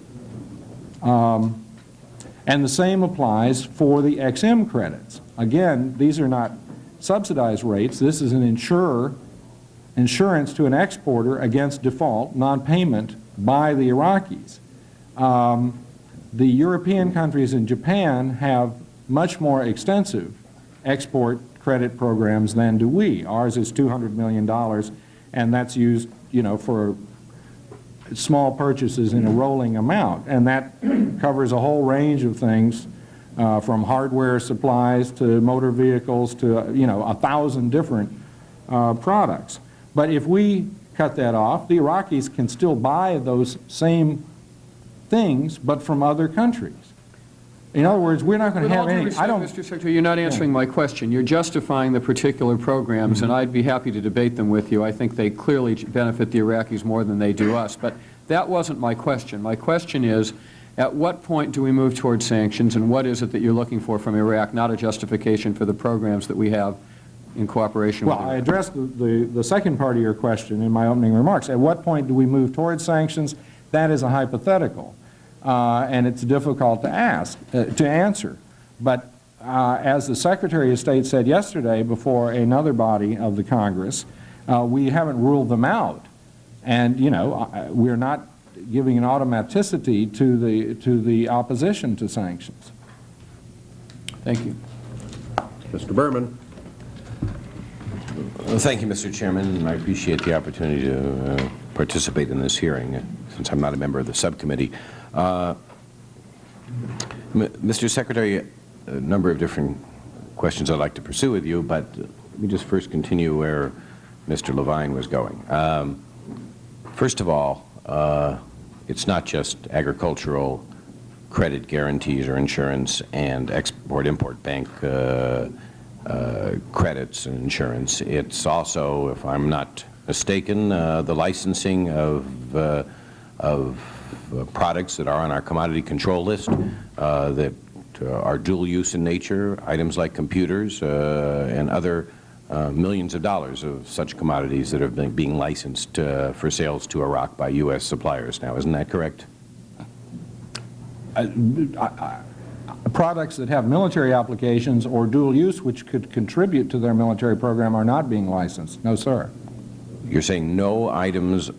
And the same applies for the XM credits. Again, these are not subsidized rates. This is an insurance to an exporter against default, non-payment by the Iraqis. The European countries and Japan have much more extensive export credit programs than do we. Ours is $200 million, and that's used, for small purchases in a rolling amount, and that covers a whole range of things, from hardware supplies to motor vehicles to 1,000 different products. But if we cut that off, the Iraqis can still buy those same things, but from other countries. In other words, we're not going to have any. With all due respect, Mr. Secretary, you're not answering my question. You're justifying the particular programs, and I'd be happy to debate them with you. I think they clearly benefit the Iraqis more than they do us. But that wasn't my question. My question is, at what point do we move towards sanctions, and what is it that you're looking for from Iraq, not a justification for the programs that we have in cooperation with Iraq? Well, I addressed the second part of your question in my opening remarks. At what point do we move towards sanctions? That is a hypothetical, and it's difficult to answer. But as the Secretary of State said yesterday before another body of the Congress, we haven't ruled them out. And, we're not giving an automaticity to the opposition to sanctions. Thank you. Mr. Berman. Well, thank you, Mr. Chairman. I appreciate the opportunity to participate in this hearing, since I'm not a member of the subcommittee. Mr. Secretary, a number of different questions I'd like to pursue with you, but let me just first continue where Mr. Levine was going. First of all, it's not just agricultural credit guarantees or insurance and export-import bank credits and insurance. It's also, if I'm not mistaken, the licensing of products that are on our commodity control list that are dual use in nature, items like computers and other millions of dollars of such commodities that have been being licensed for sales to Iraq by U.S. suppliers now. Isn't that correct? Products that have military applications or dual use which could contribute to their military program are not being licensed. No, sir. You're saying no items,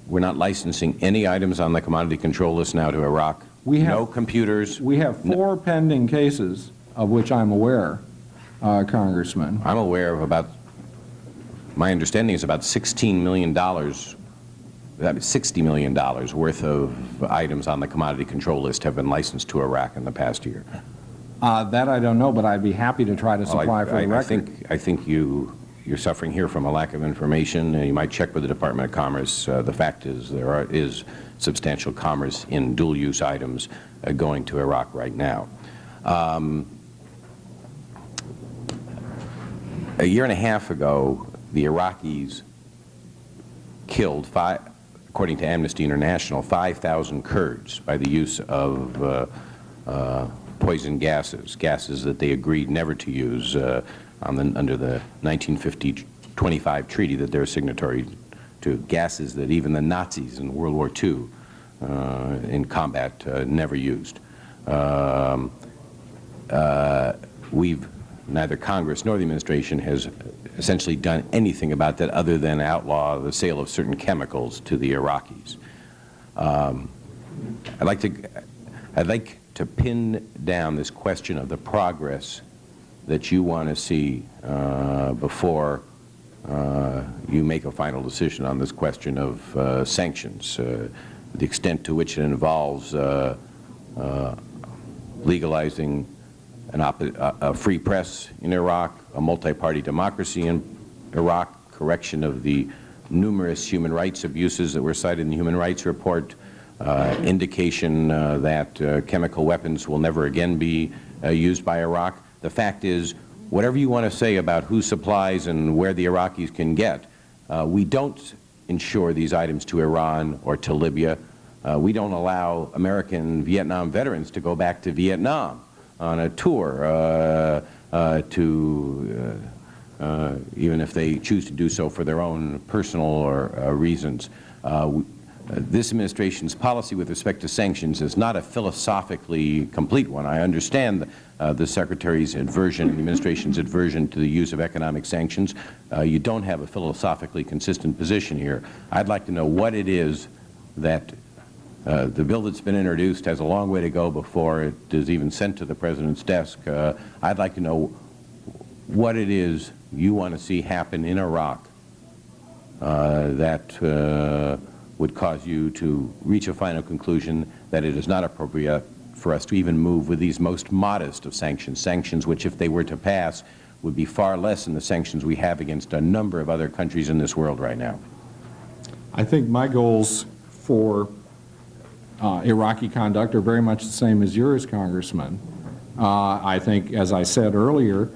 we're not licensing any items on the commodity control list now to Iraq? No computers? We have 4 pending cases of which I'm aware, Congressman. I'm aware of about, my understanding is about $16 million, $60 million worth of items on the commodity control list have been licensed to Iraq in the past year. That I don't know, but I'd be happy to try to supply for the record. I think you're suffering here from a lack of information. You might check with the Department of Commerce. The fact is there is substantial commerce in dual-use items going to Iraq right now. A year and a half ago, the Iraqis killed, according to Amnesty International, 5,000 Kurds by the use of poison gases that they agreed never to use under the 1950-25 treaty that they're signatory to, gases that even the Nazis in World War II in combat never used. Neither Congress nor the administration has essentially done anything about that other than outlaw the sale of certain chemicals to the Iraqis. I'd like to pin down this question of the progress that you want to see before you make a final decision on this question of sanctions, the extent to which it involves legalizing a free press in Iraq, a multi-party democracy in Iraq, correction of the numerous human rights abuses that were cited in the Human Rights Report, indication that chemical weapons will never again be used by Iraq. The fact is, whatever you want to say about who supplies and where the Iraqis can get, we don't insure these items to Iran or to Libya. We don't allow American Vietnam veterans to go back to Vietnam on a tour even if they choose to do so for their own personal or reasons. This administration's policy with respect to sanctions is not a philosophically complete one. I understand the Secretary's aversion, the administration's aversion to the use of economic sanctions. You don't have a philosophically consistent position here. I'd like to know what it is that the bill that's been introduced has a long way to go before it is even sent to the President's desk. I'd like to know what it is you want to see happen in Iraq that would cause you to reach a final conclusion that it is not appropriate for us to even move with these most modest of sanctions, sanctions which, if they were to pass, would be far less than the sanctions we have against a number of other countries in this world right now. I think my goals for Iraqi conduct are very much the same as yours, Congressman. I think, as I said earlier,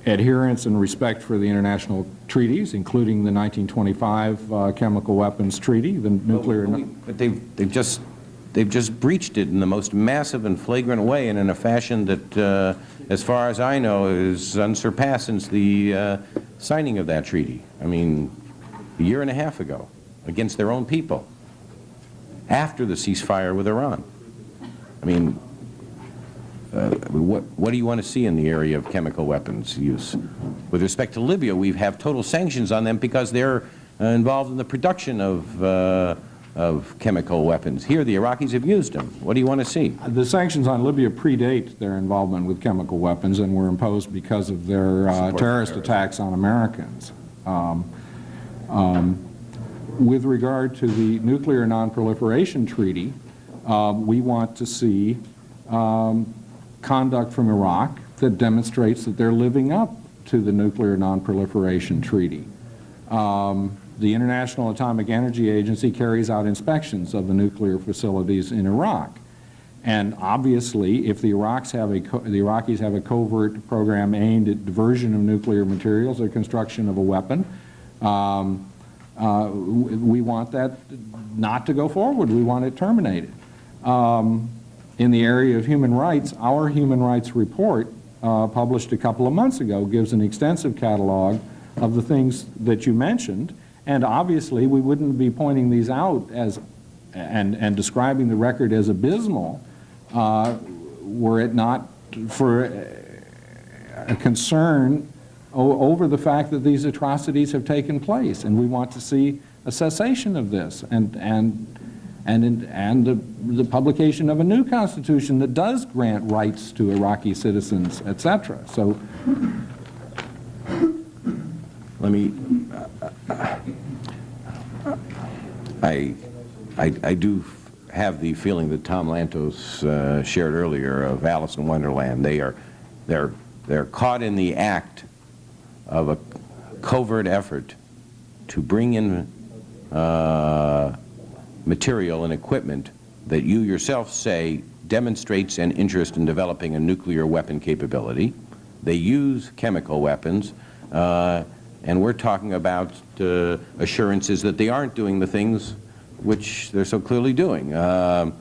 adherence and respect for the international treaties, including the 1925 Chemical Weapons Treaty, the nuclear... But they've just breached it in the most massive and flagrant way, and in a fashion that, as far as I know, is unsurpassed since the signing of that treaty. I mean, a year and a half ago, against their own people, after the ceasefire with Iran. I mean, what do you want to see in the area of chemical weapons use? With respect to Libya, we have total sanctions on them because they're involved in the production of chemical weapons. Here, the Iraqis have used them. What do you want to see? The sanctions on Libya predate their involvement with chemical weapons and were imposed because of their terrorist attacks on Americans. With regard to the Nuclear Non-Proliferation Treaty, we want to see conduct from Iraq that demonstrates that they're living up to the Nuclear Non-Proliferation Treaty. The International Atomic Energy Agency carries out inspections of the nuclear facilities in Iraq. And obviously, if the Iraqis have a covert program aimed at diversion of nuclear materials or construction of a weapon, we want that not to go forward. We want it terminated. In the area of human rights, our human rights report, published a couple of months ago, gives an extensive catalog of the things that you mentioned, and obviously we wouldn't be pointing these out as and describing the record as abysmal were it not for a concern over the fact that these atrocities have taken place, and we want to see a cessation of this and the publication of a new constitution that does grant rights to Iraqi citizens, etc. So, let me. I do have the feeling that Tom Lantos shared earlier of Alice in Wonderland. They're caught in the act of a covert effort to bring in material and equipment that you yourself say demonstrates an interest in developing a nuclear weapon capability. They use chemical weapons, and we're talking about assurances that they aren't doing the things which they're so clearly doing. By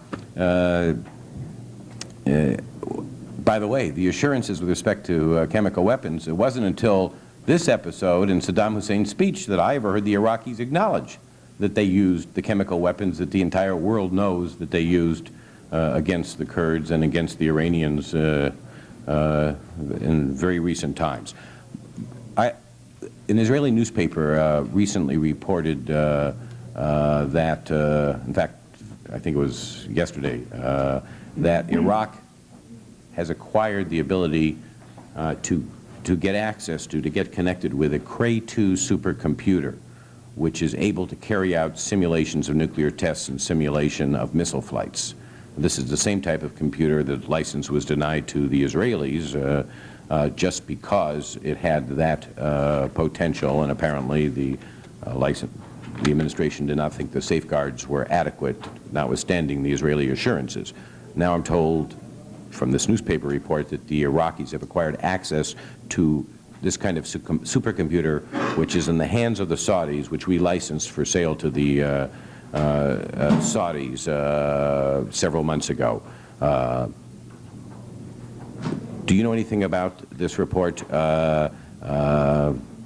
the way, the assurances with respect to chemical weapons, it wasn't until this episode in Saddam Hussein's speech that I ever heard the Iraqis acknowledge that they used the chemical weapons that the entire world knows that they used against the Kurds and against the Iranians in very recent times. An Israeli newspaper recently reported that, in fact, I think it was yesterday, that Iraq has acquired the ability to get access to get connected with a Cray-2 supercomputer, which is able to carry out simulations of nuclear tests and simulation of missile flights. This is the same type of computer that license was denied to the Israelis just because it had that potential, and apparently the administration did not think the safeguards were adequate, notwithstanding the Israeli assurances. Now I'm told from this newspaper report that the Iraqis have acquired access to this kind of supercomputer, which is in the hands of the Saudis, which we licensed for sale to the Saudis several months ago. Do you know anything about this report,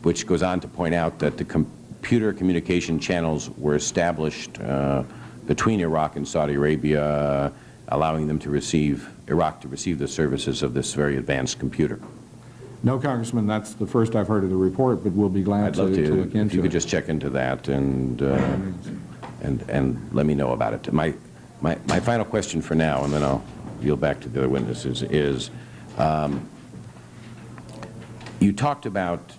which goes on to point out that the computer communication channels were established between Iraq and Saudi Arabia, allowing them to receive, Iraq to receive the services of this very advanced computer? No, Congressman, that's the first I've heard of the report, but we'll be glad to look into it. If you could just check into that and let me know about it. My final question for now, and then I'll yield back to the other witnesses, is you talked about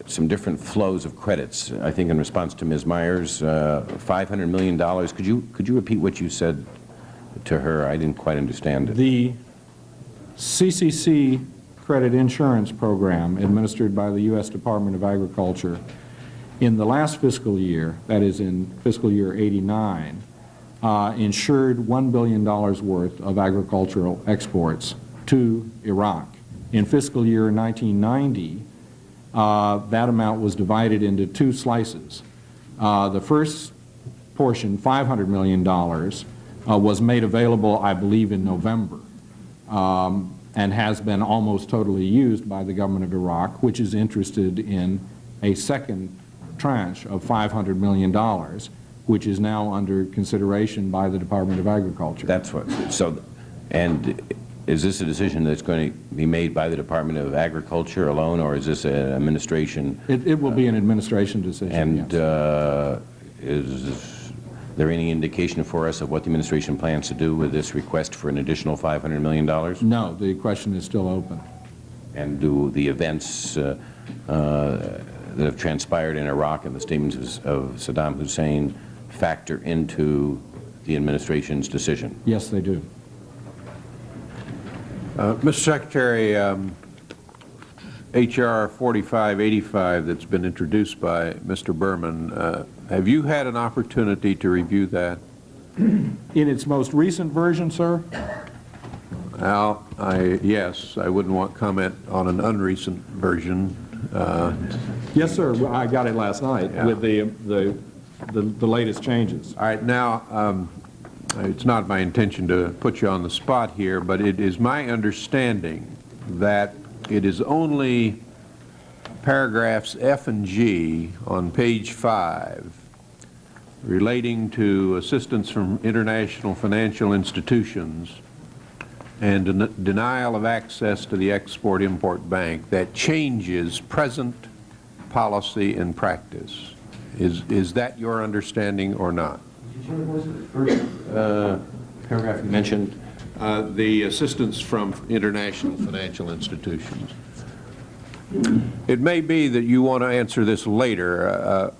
some different flows of credits, I think in response to Ms. Myers, $500 million. Could you repeat what you said to her? I didn't quite understand it. The CCC credit insurance program administered by the U.S. Department of Agriculture in the last fiscal year, that is in fiscal year '89, insured $1 billion worth of agricultural exports to Iraq. In fiscal year 1990, that amount was divided into two slices. The first portion, $500 million, was made available, I believe, in November, and has been almost totally used by the government of Iraq, which is interested in a second tranche of $500 million, which is now under consideration by the Department of Agriculture. That's what, so, and is this a decision that's going to be made by the Department of Agriculture alone, or is this an administration? It will be an administration decision, and yes. Is there any indication for us of what the administration plans to do with this request for an additional $500 million? No, the question is still open. And do the events that have transpired in Iraq and the statements of Saddam Hussein factor into the administration's decision? Yes, they do. Mr. Secretary, H.R. 4585 that's been introduced by Mr. Berman, have you had an opportunity to review that? In its most recent version, sir? Al, yes, I wouldn't want comment on an unrecent version. Yes, sir. I got it last night with the latest changes. All right, now, it's not my intention to put you on the spot here, but it is my understanding that it is only paragraphs F and G on page 5 relating to assistance from international financial institutions and denial of access to the Export-Import Bank that changes present policy and practice. Is that your understanding or not? Paragraph you mentioned? The assistance from international financial institutions. It may be that you want to answer this later.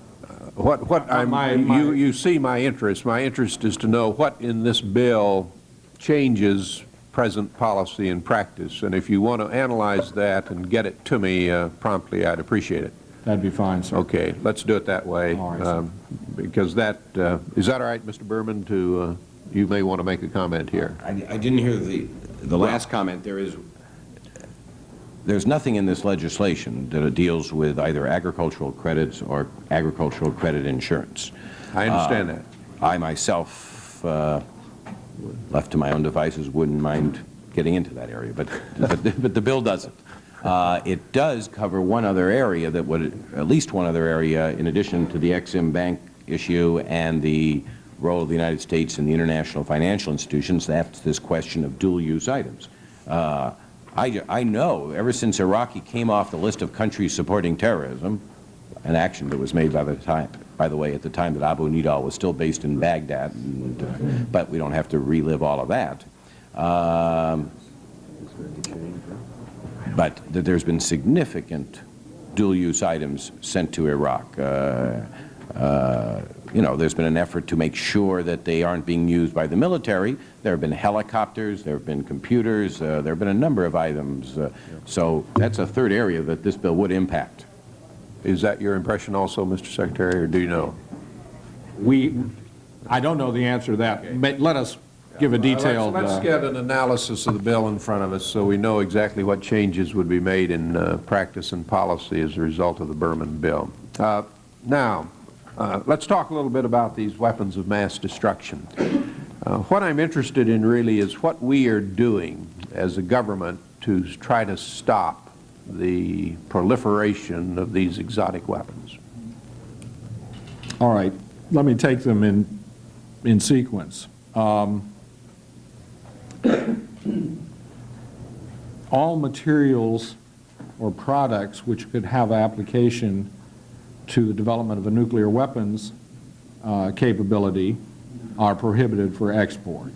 You see my interest. My interest is to know what in this bill changes present policy and practice. And if you want to analyze that and get it to me promptly, I'd appreciate it. That'd be fine, sir. Okay, let's do it that way. All right, because that, is that all right, Mr. Berman, to, you may want to make a comment here. I didn't hear the last comment. There's nothing in this legislation that deals with either agricultural credits or agricultural credit insurance. I understand that. I myself, left to my own devices, wouldn't mind getting into that area, but the bill doesn't. It does cover one other area that would, at least one other area, in addition to the Ex-Im Bank issue and the role of the United States in the international financial institutions. That's this question of dual-use items. I know ever since Iraqi came off the list of countries supporting terrorism, an action that was made by the way, at the time that Abu Nidal was still based in Baghdad, but we don't have to relive all of that. But that there's been significant dual-use items sent to Iraq. You know, there's been an effort to make sure that they aren't being used by the military. There have been helicopters, there have been computers, there have been a number of items. So that's a third area that this bill would impact. Is that your impression also, Mr. Secretary, or do you know? I don't know the answer to that. But let us give a detailed... Let's get an analysis of the bill in front of us so we know exactly what changes would be made in practice and policy as a result of the Berman bill. Now, Let's talk a little bit about these weapons of mass destruction. What I'm interested in really is what we are doing as a government to try to stop the proliferation of these exotic weapons. All right, let me take them in sequence. All materials or products which could have application to the development of a nuclear weapons capability are prohibited for export.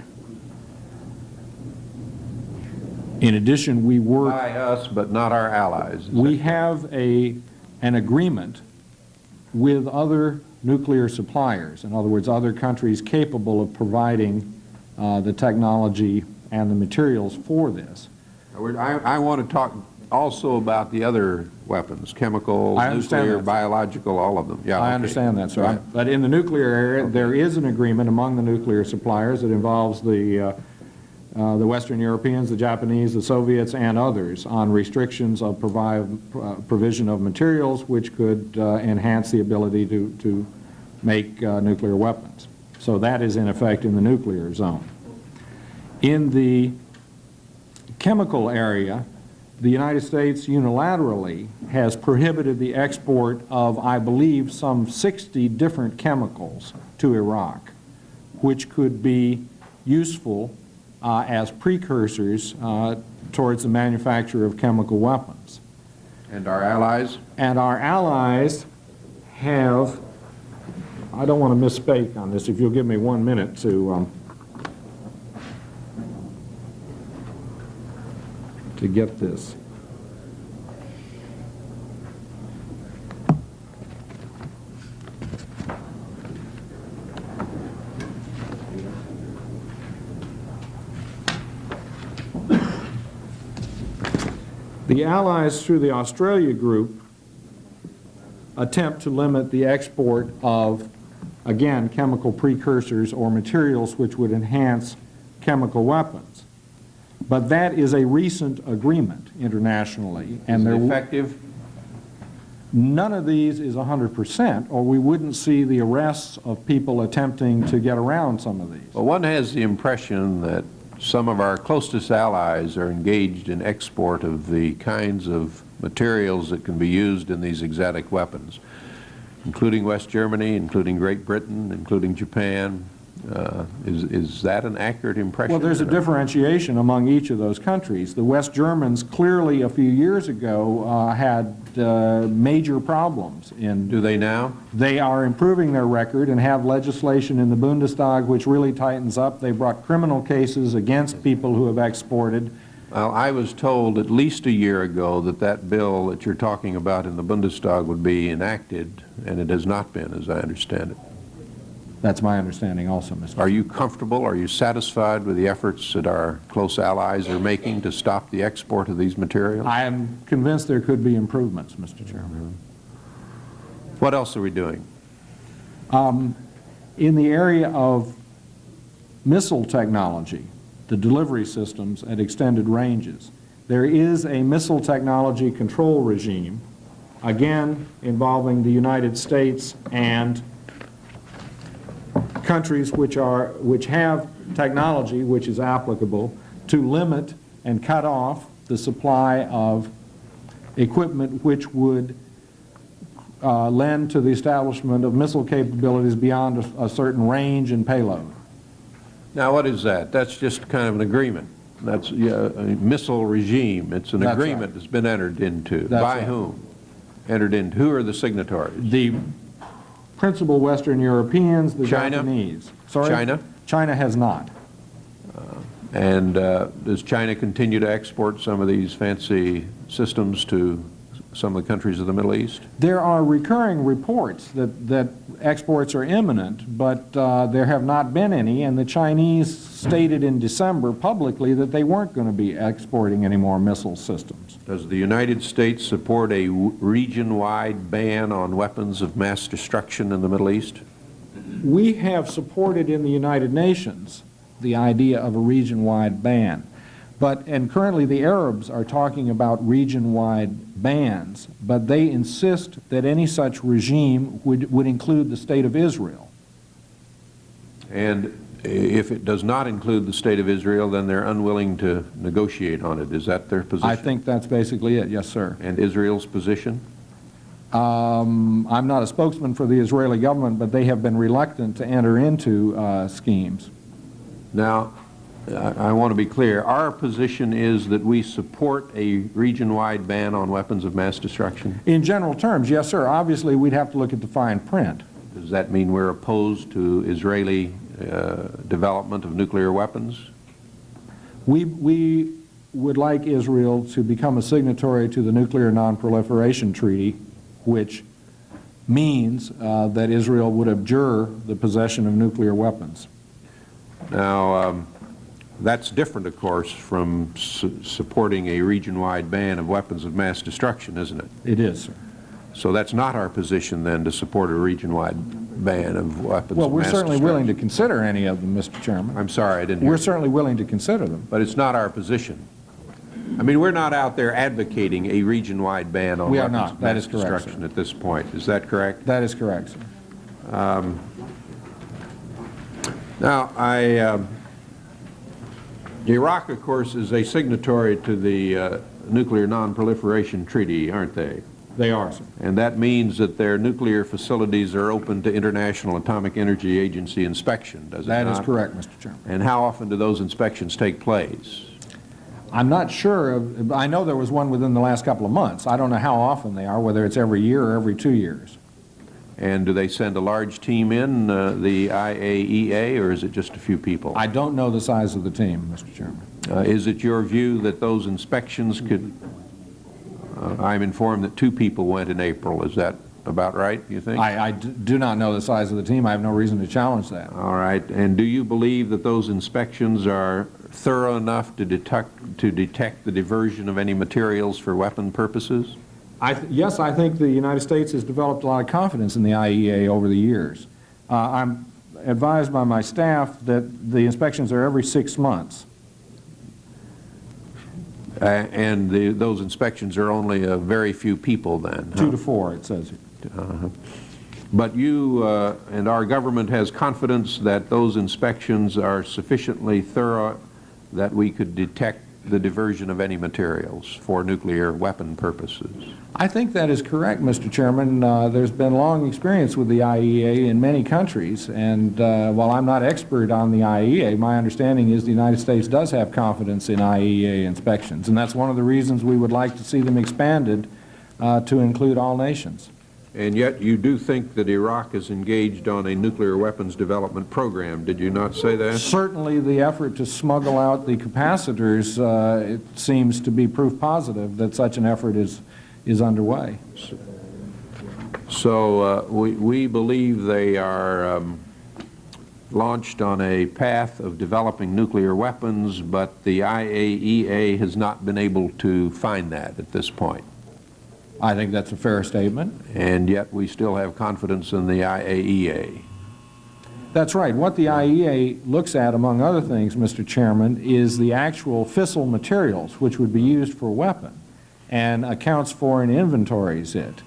In addition, we work... By us, but not our allies. We have an agreement with other nuclear suppliers, in other words, other countries capable of providing the technology and the materials for this. I want to talk also about the other weapons, chemical, nuclear, biological, all of them. Yeah, I understand that, sir. But in the nuclear area, there is an agreement among the nuclear suppliers that involves the Western Europeans, the Japanese, the Soviets, and others on restrictions of provision of materials which could enhance the ability to make nuclear weapons. So that is in effect in the nuclear zone. In the chemical area, the United States unilaterally has prohibited the export of, I believe, some 60 different chemicals to Iraq, which could be useful as precursors towards the manufacture of chemical weapons. And our allies? And our allies have, I don't want to misspeak on this, if you'll give me 1 minute to get this. The allies, through the Australia group, attempt to limit the export of, again, chemical precursors or materials which would enhance chemical weapons. But that is a recent agreement internationally. And they're effective? None of these is 100%, or we wouldn't see the arrests of people attempting to get around some of these. Well, one has the impression that some of our closest allies are engaged in export of the kinds of materials that can be used in these exotic weapons, including West Germany, including Great Britain, including Japan. Is that an accurate impression? Well, there's a differentiation among each of those countries. The West Germans clearly a few years ago had major problems. Do they now? They are improving their record and have legislation in the Bundestag which really tightens up. They brought criminal cases against people who have exported. Well, I was told at least a year ago that that bill that you're talking about in the Bundestag would be enacted, and it has not been, as I understand it. That's my understanding also, Mr. Are you comfortable, are you satisfied with the efforts that our close allies are making to stop the export of these materials? I am convinced there could be improvements, Mr. Chairman. What else are we doing? In the area of missile technology, the delivery systems at extended ranges, there is a missile technology control regime, again involving the United States and countries which have technology which is applicable to limit and cut off the supply of equipment which would lend to the establishment of missile capabilities beyond a certain range and payload. Now, what is that? That's just kind of an agreement. That's a missile regime. It's an agreement that's been entered into. By whom? Entered into. Who are the signatories? The principal Western Europeans, the Japanese. Sorry? China? China has not. And does China continue to export some of these fancy systems to some of the countries of the Middle East? There are recurring reports that exports are imminent, but there have not been any, and the Chinese stated in December publicly that they weren't going to be exporting any more missile systems. Does the United States support a region-wide ban on weapons of mass destruction in the Middle East? We have supported in the United Nations the idea of a region-wide ban. And currently the Arabs are talking about region-wide bans, but they insist that any such regime would include the State of Israel. And if it does not include the State of Israel, then they're unwilling to negotiate on it. Is that their position? I think that's basically it, yes, sir. And Israel's position? I'm not a spokesman for the Israeli government, but they have been reluctant to enter into schemes. Now, I want to be clear. Our position is that we support a region-wide ban on weapons of mass destruction. In general terms, yes, sir. Obviously, we'd have to look at the fine print. Does that mean we're opposed to Israeli development of nuclear weapons? We would like Israel to become a signatory to the Nuclear Non-Proliferation Treaty, which means that Israel would abjure the possession of nuclear weapons. Now, that's different, of course, from supporting a region-wide ban of weapons of mass destruction, isn't it? It is, sir. So that's not our position, then, to support a region-wide ban of weapons of mass destruction. Well, we're certainly willing to consider any of them, Mr. Chairman. I'm sorry, I didn't hear We're you. certainly willing to consider them. But it's not our position. I mean, we're not out there advocating a region-wide ban on weapons of mass destruction at this point. Is that correct? That is correct, sir. Now, Iraq, of course, is a signatory to the Nuclear Non-Proliferation Treaty, aren't they? They are, sir. And that means that their nuclear facilities are open to International Atomic Energy Agency inspection, does it not? That is correct, Mr. Chairman. And how often do those inspections take place? I'm not sure. I know there was one within the last couple of months. I don't know how often they are, whether it's every year or every 2 years. And do they send a large team in, the IAEA, or is it just a few people? I don't know the size of the team, Mr. Chairman. Is it your view that those inspections could, I'm informed that 2 people went in April. Is that about right, you think? I do not know the size of the team. I have no reason to challenge that. All right. And do you believe that those inspections are thorough enough to detect the diversion of any materials for weapon purposes? Yes, I think the United States has developed a lot of confidence in the IAEA over the years. I'm advised by my staff that the inspections are every 6 months. And those inspections are only a very few people then? 2 to 4, it says. But you and our government has confidence that those inspections are sufficiently thorough that we could detect the diversion of any materials for nuclear weapon purposes? I think that is correct, Mr. Chairman. There's been long experience with the IAEA in many countries, and while I'm not expert on the IAEA, my understanding is the United States does have confidence in IAEA inspections, and that's one of the reasons we would like to see them expanded to include all nations. And yet you do think that Iraq is engaged on a nuclear weapons development program. Did you not say that? Certainly the effort to smuggle out the capacitors, it seems to be proof positive that such an effort is underway. So we believe they are launched on a path of developing nuclear weapons, but the IAEA has not been able to find that at this point. I think that's a fair statement. And yet we still have confidence in the IAEA. That's right. What the IAEA looks at, among other things, Mr. Chairman, is the actual fissile materials which would be used for a weapon, and accounts for and inventories it.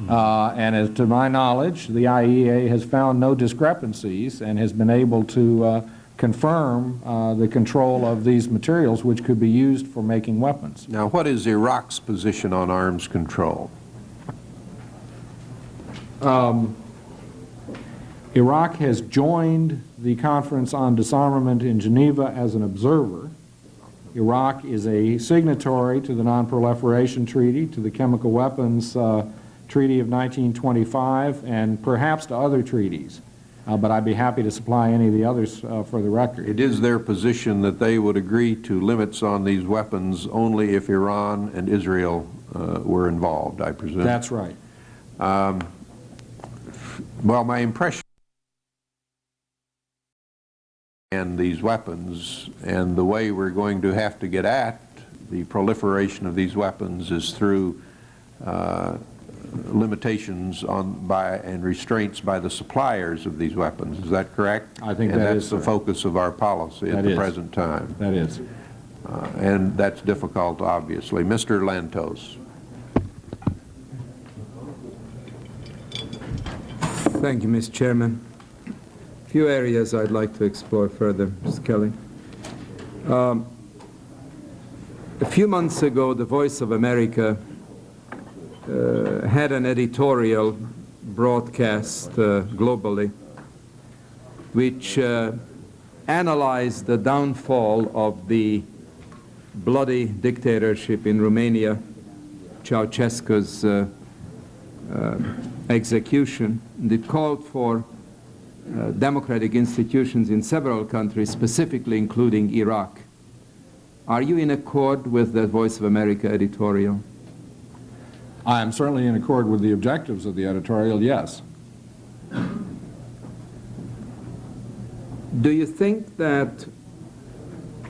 And as to my knowledge, the IAEA has found no discrepancies and has been able to confirm the control of these materials which could be used for making weapons. Now, what is Iraq's position on arms control? Iraq has joined the Conference on Disarmament in Geneva as an observer. Iraq is a signatory to the Non-Proliferation Treaty, to the Chemical Weapons Treaty of 1925, and perhaps to other treaties. But I'd be happy to supply any of the others for the record. It is their position that they would agree to limits on these weapons only if Iran and Israel were involved, I presume. That's right. Well, my impression and these weapons and the way we're going to have to get at the proliferation of these weapons is through limitations and restraints by the suppliers of these weapons. Is that correct? I think and that that's is the focus of our policy at the present time. That is. and that's difficult, obviously. Mr. Lantos. Thank you, Mr. Chairman. A few areas I'd like to explore further, Mr. Kelly. A few months ago, the Voice of America had an editorial broadcast globally, which analyzed the downfall of the bloody dictatorship in Romania, Ceausescu's execution. And it called for democratic institutions in several countries, specifically including Iraq. Are you in accord with the Voice of America editorial? I am certainly in accord with the objectives of the editorial, yes. Do you think that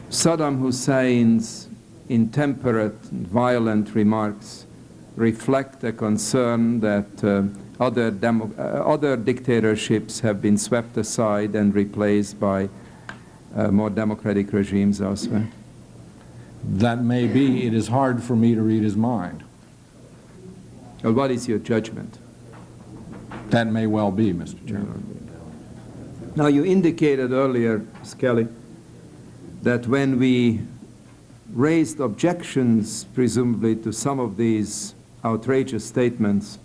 Saddam Hussein's intemperate and violent remarks reflect a concern that other dictatorships have been swept aside and replaced by more democratic regimes elsewhere? That may be. It is hard for me to read his mind. Well, what is your judgment? That may well be, Mr. Chairman. Now, you indicated earlier, Skelly, that when we raised objections, presumably, to some of these outrageous statements,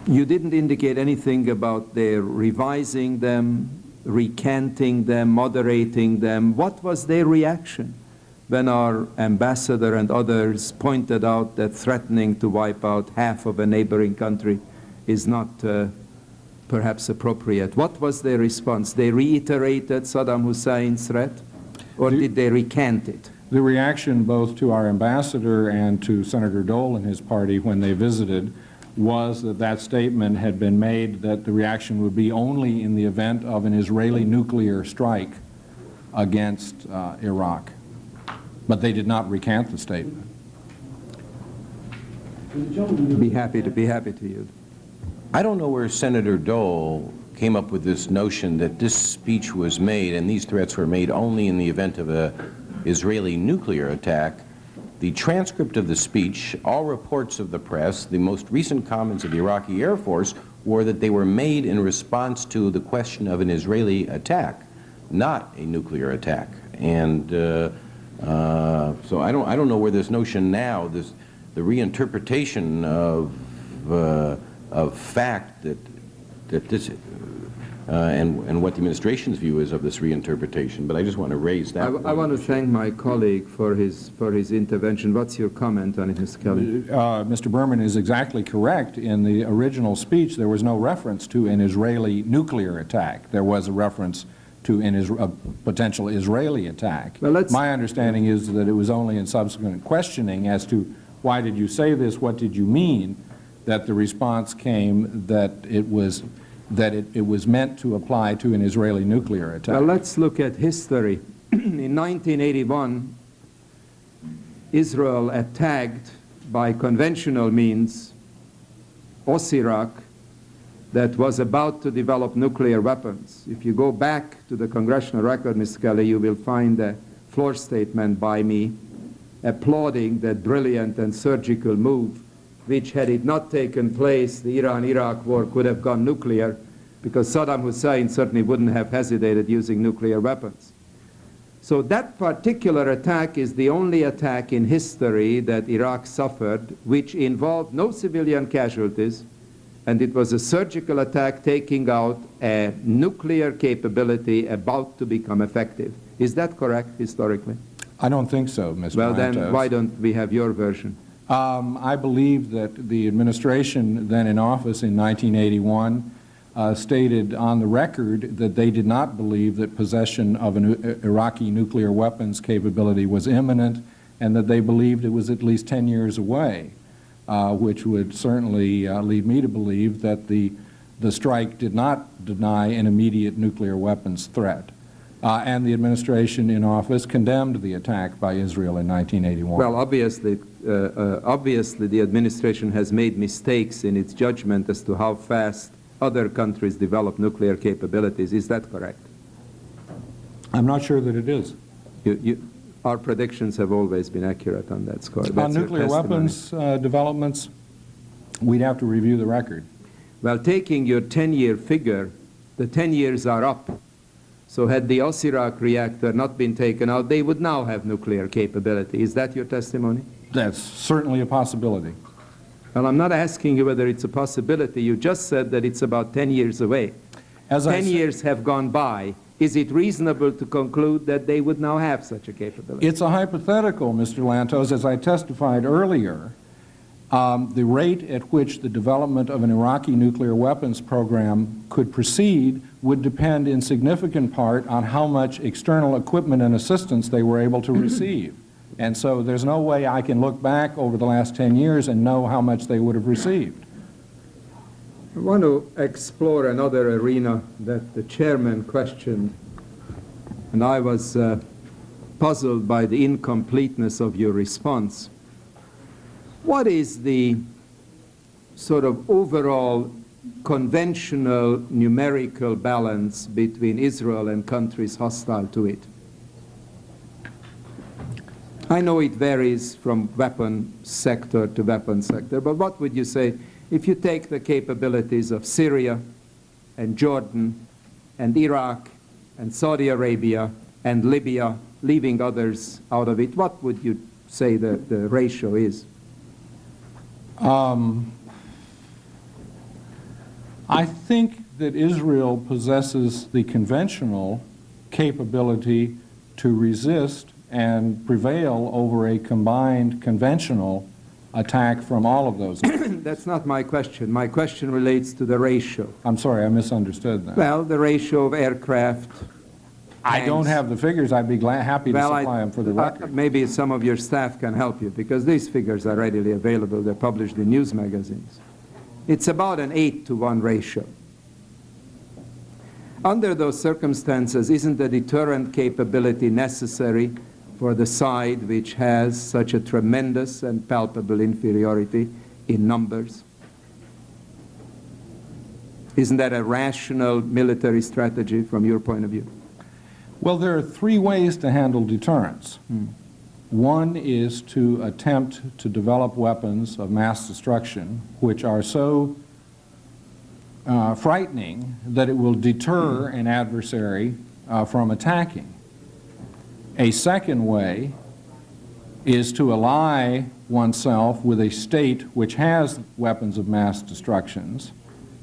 you didn't indicate anything about their revising them, recanting them, moderating them. What was their reaction when our ambassador and others pointed out that threatening to wipe out half of a neighboring country is not perhaps appropriate? What was their response? They reiterated Saddam Hussein's threat, or did they recant it? The reaction both to our ambassador and to Senator Dole and his party when they visited was that that statement had been made that the reaction would be only in the event of an Israeli nuclear strike against Iraq. But they did not recant the statement. Be happy to yield. I don't know where Senator Dole came up with this notion that this speech was made and these threats were made only in the event of an Israeli nuclear attack. The transcript of the speech, all reports of the press, the most recent comments of the Iraqi Air Force were that they were made in response to the question of an Israeli attack, not a nuclear attack. And so I don't know where this notion now, the reinterpretation of fact that this and what the administration's view is of this reinterpretation, but I just want to raise that. I want to thank my colleague for his intervention. What's your comment on it, Mr. Kelly? Mr. Berman is exactly correct. In the original speech, there was no reference to an Israeli nuclear attack. There was a reference to a potential Israeli attack. Well, my understanding is that it was only in subsequent questioning as to why did you say this, what did you mean, that the response came that it was meant to apply to an Israeli nuclear attack. Well, let's look at history. In 1981, Israel attacked by conventional means U.S-Iraq that was about to develop nuclear weapons. If you go back to the congressional record, Mr. Kelly, you will find a floor statement by me applauding that brilliant and surgical move, which, had it not taken place, the Iran-Iraq war could have gone nuclear, because Saddam Hussein certainly wouldn't have hesitated using nuclear weapons. So that particular attack is the only attack in history that Iraq suffered which involved no civilian casualties, and it was a surgical attack taking out a nuclear capability about to become effective. Is that correct historically? I don't think so, Mr. Well, Lantos. then why don't we have your version? I believe that the administration then in office in 1981 stated on the record that they did not believe that possession of an Iraqi nuclear weapons capability was imminent, and that they believed it was at least 10 years away, which would certainly lead me to believe that the strike did not deny an immediate nuclear weapons threat. And the administration in office condemned the attack by Israel in 1981. Well, obviously the administration has made mistakes in its judgment as to how fast other countries develop nuclear capabilities. Is that correct? I'm not sure that it is. Our predictions have always been accurate on that score. On nuclear weapons developments, we'd have to review the record. Well, taking your 10-year figure, the 10 years are up. So had the U.S-Iraq reactor not been taken out, they would now have nuclear capability. Is that your testimony? That's certainly a possibility. Well, I'm not asking you whether it's a possibility. You just said that it's about 10 years away. 10 years have gone by. Is it reasonable to conclude that they would now have such a capability? It's a hypothetical, Mr. Lantos. As I testified earlier, the rate at which the development of an Iraqi nuclear weapons program could proceed would depend in significant part on how much external equipment and assistance they were able to receive. And so there's no way I can look back over the last 10 years and know how much they would have received. I want to explore another arena that the chairman questioned, and I was puzzled by the incompleteness of your response. What is the sort of overall conventional numerical balance between Israel and countries hostile to it? I know it varies from weapon sector to weapon sector, but what would you say if you take the capabilities of Syria and Jordan and Iraq and Saudi Arabia and Libya, leaving others out of it, what would you say the ratio is? I think that Israel possesses the conventional capability to resist and prevail over a combined conventional attack from all of those. That's not my question. My question relates to the ratio. I'm sorry, I misunderstood that. Well, the ratio of aircraft. I don't have the figures. I'd be happy to supply them for the record. Maybe some of your staff can help you, because these figures are readily available. They're published in news magazines. It's about an 8-to-1 ratio. Under those circumstances, isn't the deterrent capability necessary for the side which has such a tremendous and palpable inferiority in numbers? Isn't that a rational military strategy from your point of view? Well, there are three ways to handle deterrence. One is to attempt to develop weapons of mass destruction which are so frightening that it will deter an adversary from attacking. A second way is to ally oneself with a state which has weapons of mass destructions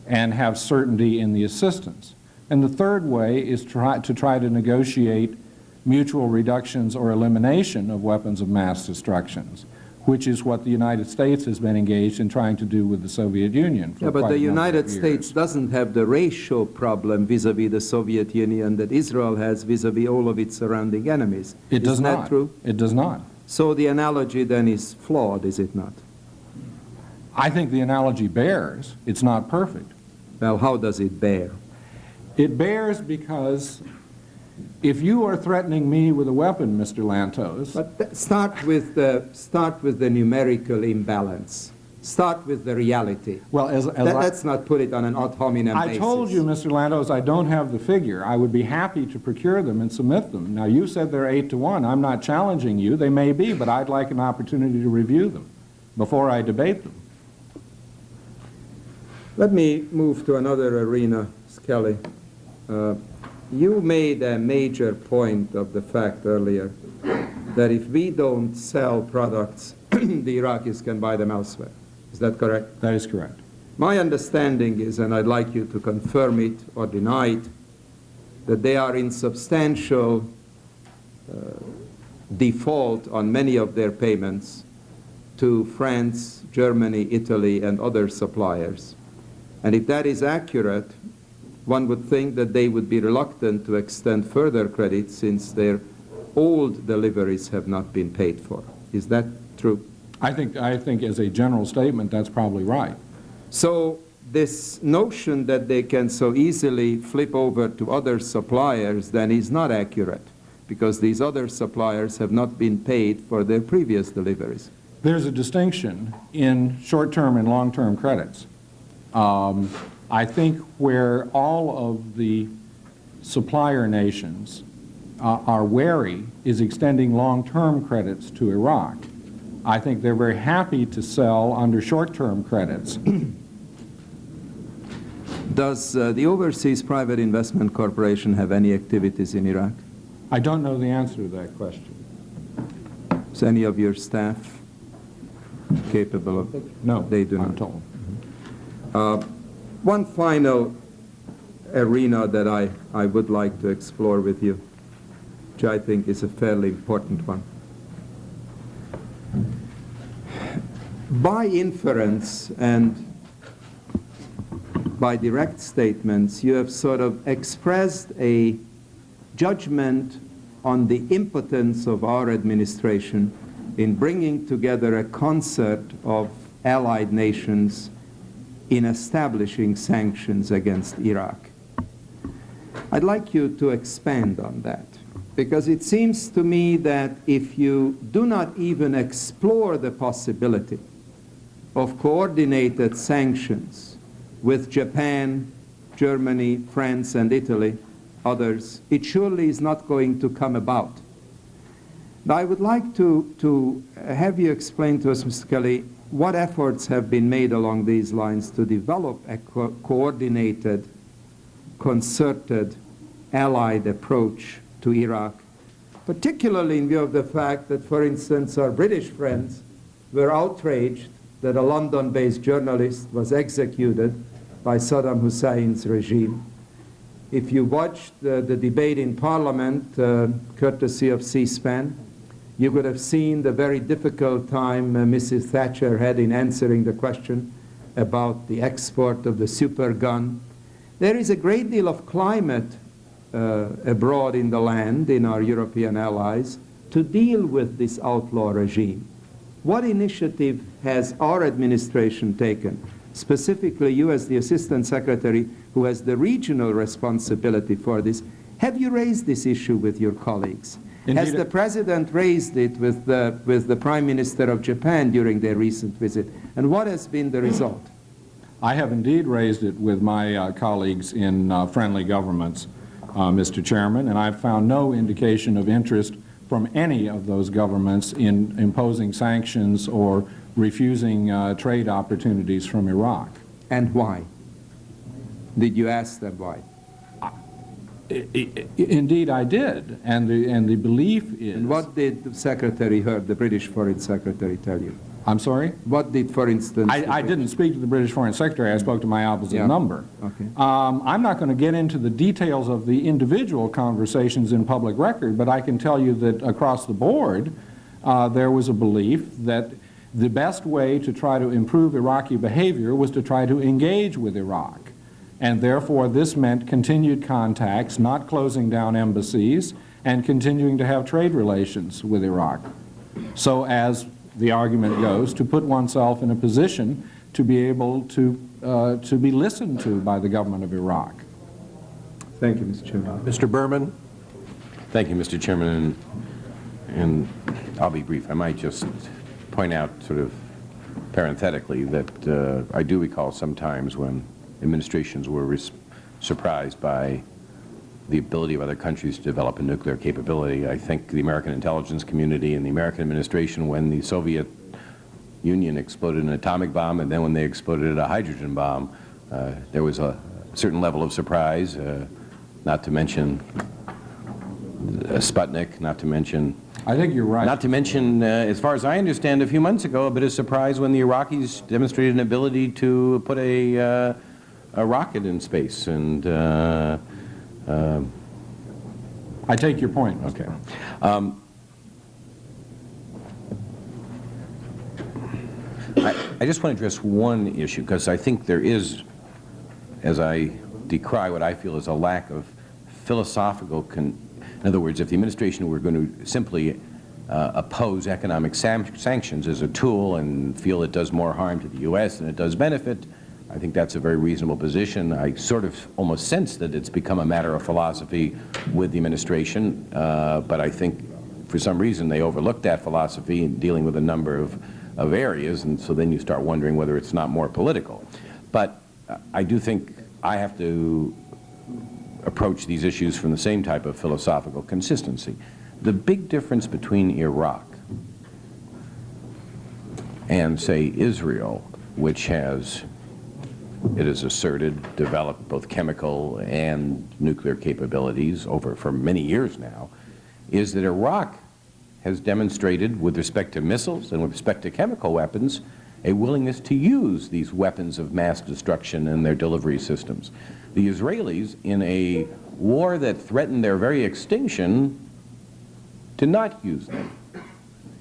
and have certainty in the assistance. And the third way is to try to negotiate mutual reductions or elimination of weapons of mass destructions, which is what the United States has been engaged in trying to do with the Soviet Union for but the United years. States doesn't have the ratio problem vis-a-vis the Soviet Union that Israel has vis-a-vis all of its surrounding enemies. It does not. Isn't that true? It does not. So the analogy then is flawed, is it not? I think the analogy bears. It's not perfect. Well, how does it bear? It bears because if you are threatening me with a weapon, Mr. Lantos... But start with the numerical imbalance. Start with the reality. Well, let's not put it on an ad hominem basis. I told you, Mr. Lantos, I don't have the figure. I would be happy to procure them and submit them. Now, you said they're 8-to-1. I'm not challenging you. They may be, but I'd like an opportunity to review them before I debate them. Let me move to another arena, Skelly. You made a major point of the fact earlier that if we don't sell products, the Iraqis can buy them elsewhere. Is that correct? That is correct. My understanding is, and I'd like you to confirm it or deny it, that they are in substantial default on many of their payments to France, Germany, Italy, and other suppliers. And if that is accurate, one would think that they would be reluctant to extend further credit since their old deliveries have not been paid for. Is that true? I think as a general statement, that's probably right. So this notion that they can so easily flip over to other suppliers then is not accurate, because these other suppliers have not been paid for their previous deliveries. There's a distinction in short-term and long-term credits. I think where all of the supplier nations are wary is extending long-term credits to Iraq. I think they're very happy to sell under short-term credits. Does the Overseas Private Investment Corporation have any activities in Iraq? I don't know the answer to that question. Is any of your staff capable of? No, they do I'm not. told. One final arena that I would like to explore with you, which I think is a fairly important one. By inference and by direct statements, you have sort of expressed a judgment on the impotence of our administration in bringing together a concert of allied nations in establishing sanctions against Iraq. I'd like you to expand on that, because it seems to me that if you do not even explore the possibility of coordinated sanctions with Japan, Germany, France, and Italy, others, it surely is not going to come about. Now, I would like to have you explain to us, Mr. Kelly, what efforts have been made along these lines to develop a coordinated, concerted, allied approach to Iraq, particularly in view of the fact that, for instance, our British friends were outraged that a London-based journalist was executed by Saddam Hussein's regime. If you watched the debate in Parliament, courtesy of C-SPAN, you could have seen the very difficult time Mrs. Thatcher had in answering the question about the export of the super gun. There is a great deal of climate abroad in the land, in our European allies, to deal with this outlaw regime. What initiative has our administration taken, specifically you as the Assistant Secretary who has the regional responsibility for this? Have you raised this issue with your colleagues? Indeed. Has the President raised it with the Prime Minister of Japan during their recent visit? And what has been the result? I have indeed raised it with my colleagues in friendly governments, Mr. Chairman, and I've found no indication of interest from any of those governments in imposing sanctions or refusing trade opportunities from Iraq. And why? Did you ask them why? Indeed, I did, and the belief is... And what did the Secretary Hurd, the British Foreign Secretary, tell you? I'm sorry? What did, for instance... I didn't speak to the British Foreign Secretary. I spoke to my opposite number. Okay. I'm not going to get into the details of the individual conversations in public record, but I can tell you that across the board, there was a belief that the best way to try to improve Iraqi behavior was to try to engage with Iraq. And therefore, this meant continued contacts, not closing down embassies, and continuing to have trade relations with Iraq. So as the argument goes, to put oneself in a position to be able to be listened to by the government of Iraq. Thank you, Mr. Chairman. Mr. Berman. Thank you, Mr. Chairman, and I'll be brief. I might just point out sort of parenthetically that I do recall sometimes when administrations were surprised by the ability of other countries to develop a nuclear capability. I think the American intelligence community and the American administration, when the Soviet Union exploded an atomic bomb and then when they exploded a hydrogen bomb, there was a certain level of surprise, not to mention Sputnik, not to mention... I think you're right. Not to mention, as far as I understand, a few months ago, a bit of surprise when the Iraqis demonstrated an ability to put a rocket in space, and I take your point. Okay. I just want to address one issue, because I think there is, as I decry what I feel is a lack of philosophical in other words, if the administration were going to simply oppose economic sanctions as a tool and feel it does more harm to the U.S. than it does benefit, I think that's a very reasonable position. I sort of almost sense that it's become a matter of philosophy with the administration, but I think for some reason they overlooked that philosophy in dealing with a number of areas, and so then you start wondering whether it's not more political. But I do think I have to approach these issues from the same type of philosophical consistency. The big difference between Iraq and, say, Israel, which has, it is asserted, developed both chemical and nuclear capabilities for many years now, is that Iraq has demonstrated, with respect to missiles and with respect to chemical weapons, a willingness to use these weapons of mass destruction and their delivery systems. The Israelis, in a war that threatened their very extinction, did not use them.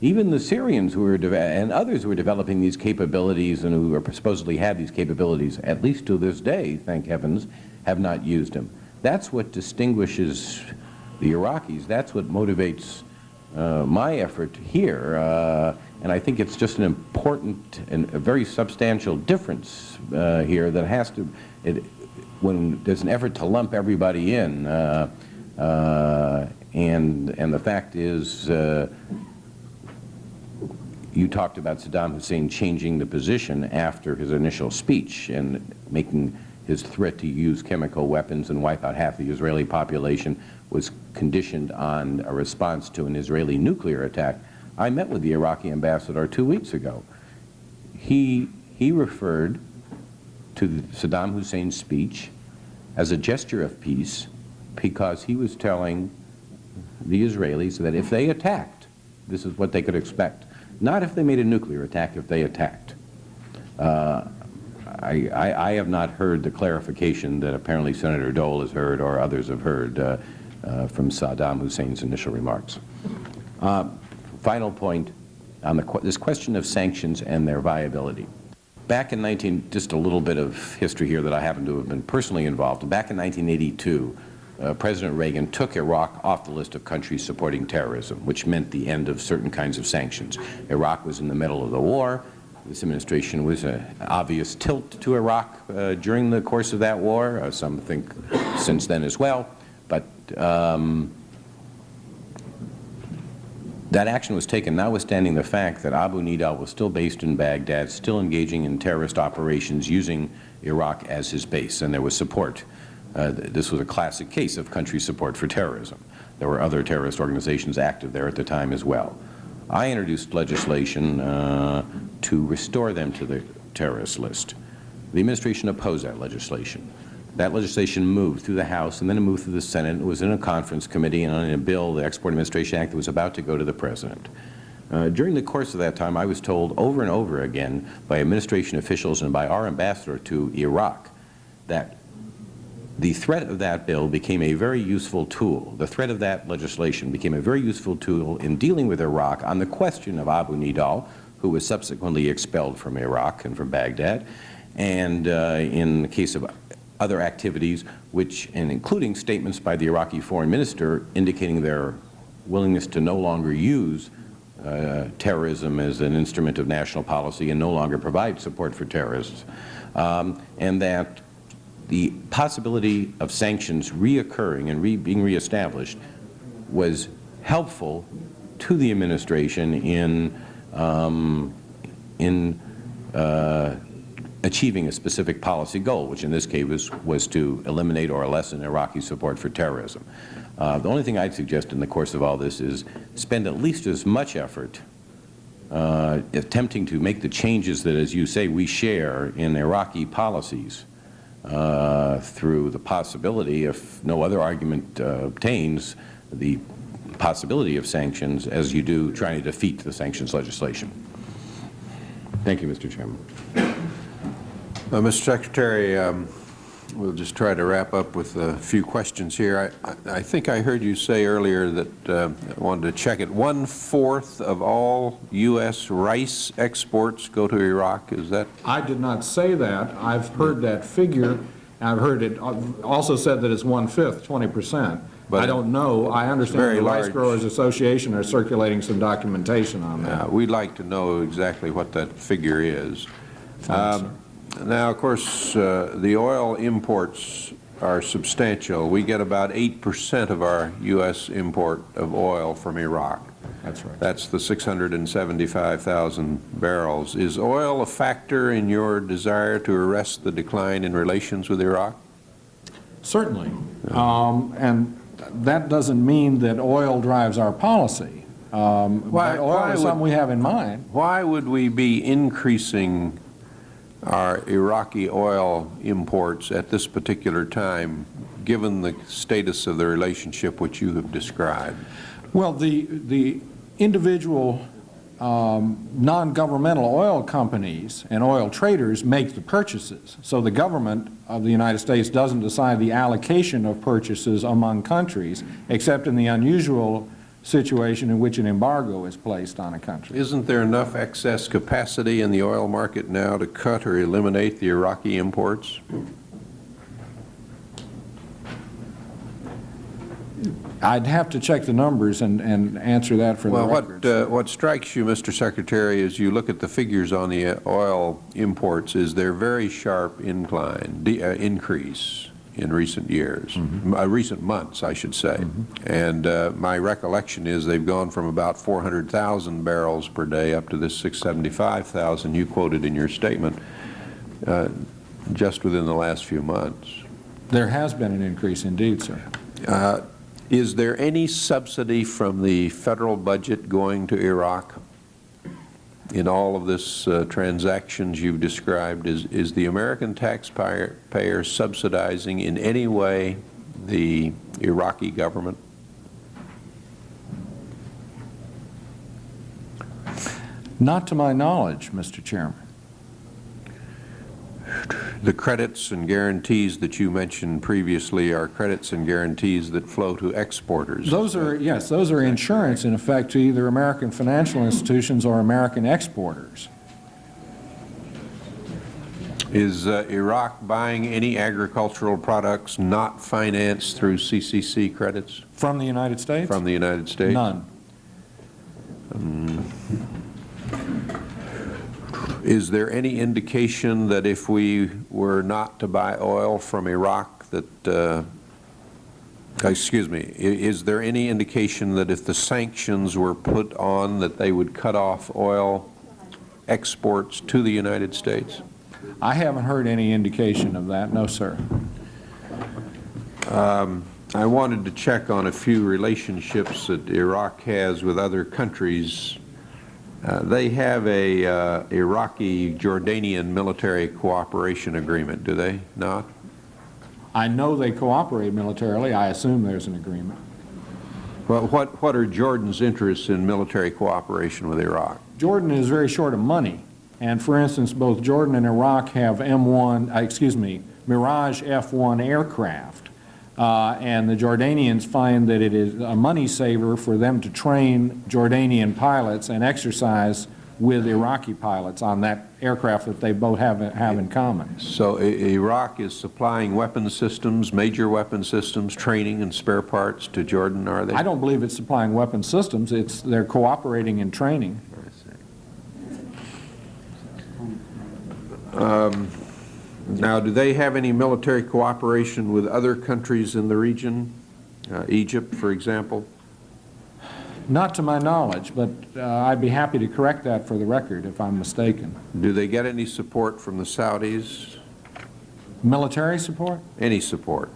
Even the Syrians who were and others who were developing these capabilities and who are supposedly have these capabilities, at least to this day, thank heavens, have not used them. That's what distinguishes the Iraqis. That's what motivates my effort here. And I think it's just an important and a very substantial difference here that has to, when there's an effort to lump everybody in, and the fact is, you talked about Saddam Hussein changing the position after his initial speech and making his threat to use chemical weapons and wipe out half the Israeli population was conditioned on a response to an Israeli nuclear attack. I met with the Iraqi ambassador 2 weeks ago. He referred to Saddam Hussein's speech as a gesture of peace because he was telling the Israelis that if they attacked, this is what they could expect. Not if they made a nuclear attack, if they attacked. I have not heard the clarification that apparently Senator Dole has heard or others have heard from Saddam Hussein's initial remarks. Final point on this question of sanctions and their viability. Back in just a little bit of history here that I happen to have been personally involved in. Back in 1982, President Reagan took Iraq off the list of countries supporting terrorism, which meant the end of certain kinds of sanctions. Iraq was in the middle of the war. This administration was an obvious tilt to Iraq during the course of that war. Some think since then as well. But that action was taken notwithstanding the fact that Abu Nidal was still based in Baghdad, still engaging in terrorist operations using Iraq as his base, and there was support. This was a classic case of country support for terrorism. There were other terrorist organizations active there at the time as well. I introduced legislation to restore them to the terrorist list. The administration opposed that legislation. That legislation moved through the House, and then it moved through the Senate. It was in a conference committee and on a bill, the Export Administration Act, that was about to go to the President. During the course of that time, I was told over and over again by administration officials and by our ambassador to Iraq that the threat of that bill became a very useful tool. The threat of that legislation became a very useful tool in dealing with Iraq on the question of Abu Nidal, who was subsequently expelled from Iraq and from Baghdad, and in the case of other activities, which, and including statements by the Iraqi foreign minister indicating their willingness to no longer use terrorism as an instrument of national policy and no longer provide support for terrorists, and that the possibility of sanctions reoccurring and being reestablished was helpful to the administration in achieving a specific policy goal, which in this case was to eliminate or lessen Iraqi support for terrorism. The only thing I'd suggest in the course of all this is spend at least as much effort attempting to make the changes that, as you say, we share in Iraqi policies through the possibility, if no other argument obtains, the possibility of sanctions as you do trying to defeat the sanctions legislation. Thank you, Mr. Chairman. Mr. Secretary, we'll just try to wrap up with a few questions here. I think I heard you say earlier that I wanted to check it. 1/4 of all U.S. rice exports go to Iraq. Is that? I did not say that. I've heard that figure. I've heard it also said that it's 1/5, 20%. But I don't know. I understand the Rice Growers Association are circulating some documentation on that. We'd like to know exactly what that figure is. Now, of course, the oil imports are substantial. We get about 8% of our U.S. import of oil from Iraq. That's right. That's the 675,000 barrels. Is oil a factor in your desire to arrest the decline in relations with Iraq? Certainly. And that doesn't mean that oil drives our policy. But oil is something we have in mind. Why would we be increasing our Iraqi oil imports at this particular time, given the status of the relationship which you have described? Well, the individual non-governmental oil companies and oil traders make the purchases. So the government of the United States doesn't decide the allocation of purchases among countries, except in the unusual situation in which an embargo is placed on a country. Isn't there enough excess capacity in the oil market now to cut or eliminate the Iraqi imports? I'd have to check the numbers and answer that for the record. Well, what strikes you, Mr. Secretary, as you look at the figures on the oil imports, is their very sharp increase in recent years, recent months, I should say. And my recollection is they've gone from about 400,000 barrels per day up to this 675,000 you quoted in your statement just within the last few months. There has been an increase indeed, sir. Is there any subsidy from the federal budget going to Iraq in all of this transactions you've described? Is the American taxpayer subsidizing in any way the Iraqi government? Not to my knowledge, Mr. Chairman. The credits and guarantees that you mentioned previously are credits and guarantees that flow to exporters. Those are, yes, those are insurance in effect to either American financial institutions or American exporters. Is Iraq buying any agricultural products not financed through CCC credits? From the United States? From the United States? None. Is there any indication that if we were not to buy oil from Iraq that, excuse me, is there any indication that if the sanctions were put on that they would cut off oil exports to the United States? I haven't heard any indication of that, no, sir. I wanted to check on a few relationships that Iraq has with other countries. They have a Iraqi-Jordanian military cooperation agreement, do they not? I know they cooperate militarily. I assume there's an agreement. Well, what are Jordan's interests in military cooperation with Iraq? Jordan is very short of money. And for instance, both Jordan and Iraq have Mirage F-1 aircraft. And the Jordanians find that it is a money saver for them to train Jordanian pilots and exercise with Iraqi pilots on that aircraft that they both have in common. So Iraq is supplying weapon systems, major weapon systems, training and spare parts to Jordan, are they? I don't believe it's supplying weapon systems. They're cooperating in training. Now, do they have any military cooperation with other countries in the region? Egypt, for example? Not to my knowledge, but I'd be happy to correct that for the record if I'm mistaken. Do they get any support from the Saudis? Military support? Any support?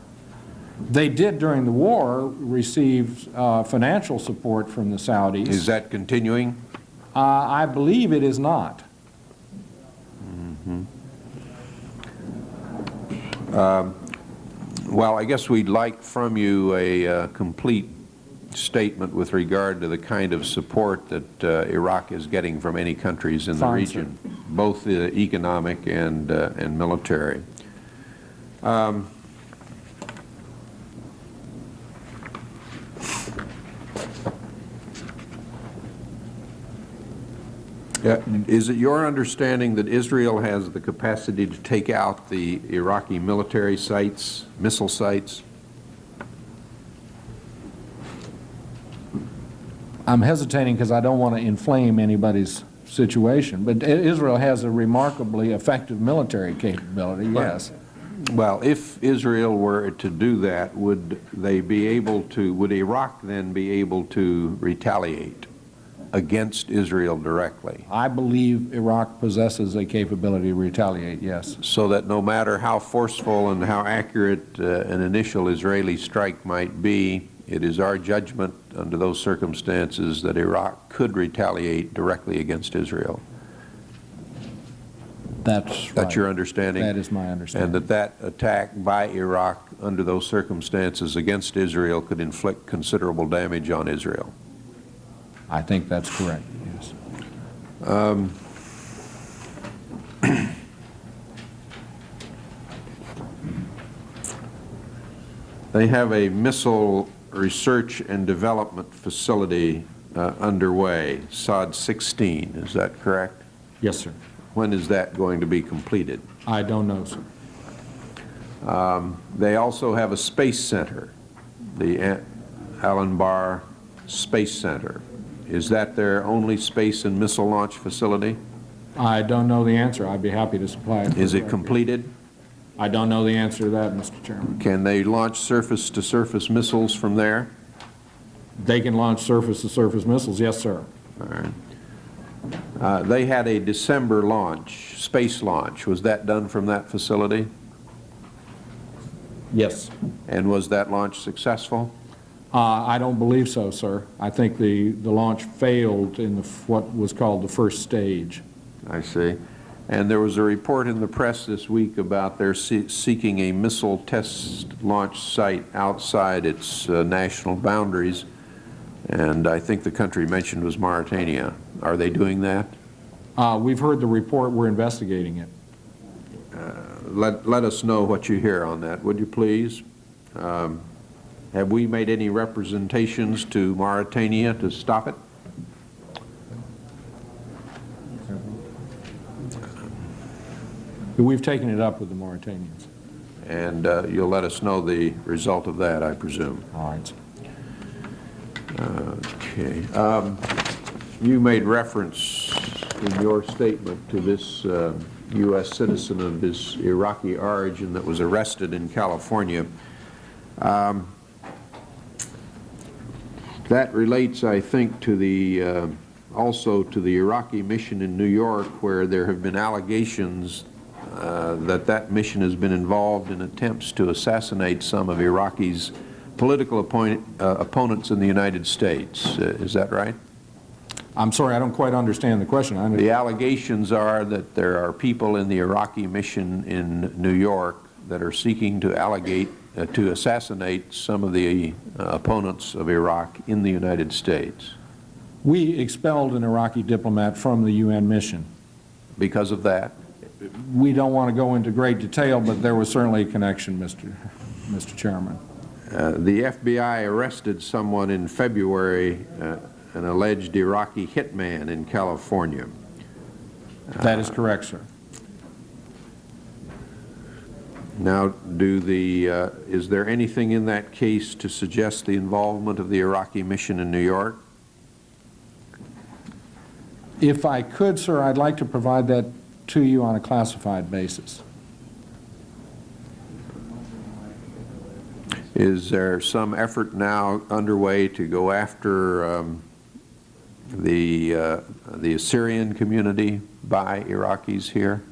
They did during the war receive financial support from the Saudis. Is that continuing? I believe it is not. Well, I guess we'd like from you a complete statement with regard to the kind of support that Iraq is getting from any countries in the region, both economic and military. Is it your understanding that Israel has the capacity to take out the Iraqi military sites, missile sites? I'm hesitating because I don't want to inflame anybody's situation, but Israel has a remarkably effective military capability, yes. Well, if Israel were to do that, would Iraq then be able to retaliate? against Israel directly? I believe Iraq possesses a capability to retaliate, yes. So that no matter how forceful and how accurate an initial Israeli strike might be, it is our judgment under those circumstances that Iraq could retaliate directly against Israel. That's That's your understanding? That is my understanding. And that attack by Iraq under those circumstances against Israel could inflict considerable damage on Israel? I think that's correct, yes. They have a missile research and development facility underway, SOD-16, is that correct? Yes, sir. When is that going to be completed? I don't know, sir. They also have a space center, the Allen Barr Space Center. Is that their only space and missile launch facility? I don't know the answer. I'd be happy to supply it. Is it completed? I don't know the answer to that, Mr. Chairman. Can they launch surface-to-surface missiles from there? They can launch surface-to-surface missiles, yes, sir. All right. They had a December launch, space launch. Was that done from that facility? Yes. And was that launch successful? I don't believe so, sir. I think the launch failed in what was called the first stage. I see. And there was a report in the press this week about their seeking a missile test launch site outside its national boundaries, and I think the country mentioned was Mauritania. Are they doing that? We've heard the report. We're investigating it. Let us know what you hear on that, would you please? Have we made any representations to Mauritania to stop it? We've taken it up with the Mauritanians. And you'll let us know the result of that, I presume. All right. Okay. You made reference in your statement to this U.S. citizen of this Iraqi origin that was arrested in California. That relates, I think, to the also to the Iraqi mission in New York, where there have been allegations that mission has been involved in attempts to assassinate some of Iraqi's political opponents in the United States. Is that right? I'm sorry, I don't quite understand the question. The allegations are that there are people in the Iraqi mission in New York that are seeking to assassinate some of the opponents of Iraq in the United States. We expelled an Iraqi diplomat from the UN mission. Because of that? We don't want to go into great detail, but there was certainly a connection, Mr. Chairman. The FBI arrested someone in February, an alleged Iraqi hitman in California. That is correct, sir. Now, is there anything in that case to suggest the involvement of the Iraqi mission in New York? If I could, sir, I'd like to provide that to you on a classified basis. Is there some effort now underway to go after the Assyrian community by Iraqis here?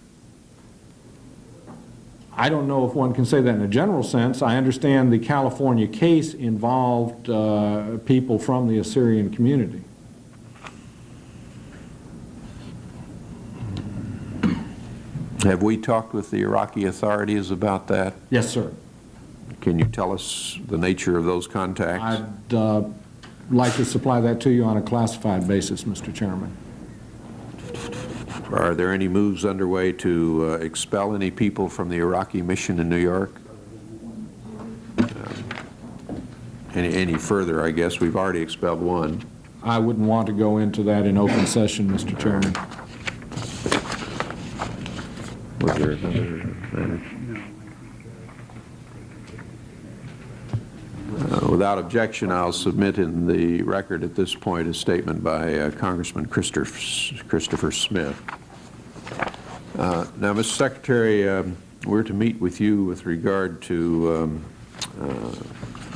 I don't know if one can say that in a general sense. I understand the California case involved people from the Assyrian community. Have we talked with the Iraqi authorities about that? Yes, sir. Can you tell us the nature of those contacts? I'd like to supply that to you on a classified basis, Mr. Chairman. Are there any moves underway to expel any people from the Iraqi mission in New York? Any further, I guess? We've already expelled one. I wouldn't want to go into that in open session, Mr. Chairman. Was there another matter? Without objection, I'll submit in the record at this point a statement by Congressman Christopher Smith. Now, Mr. Secretary, we're to meet with you with regard to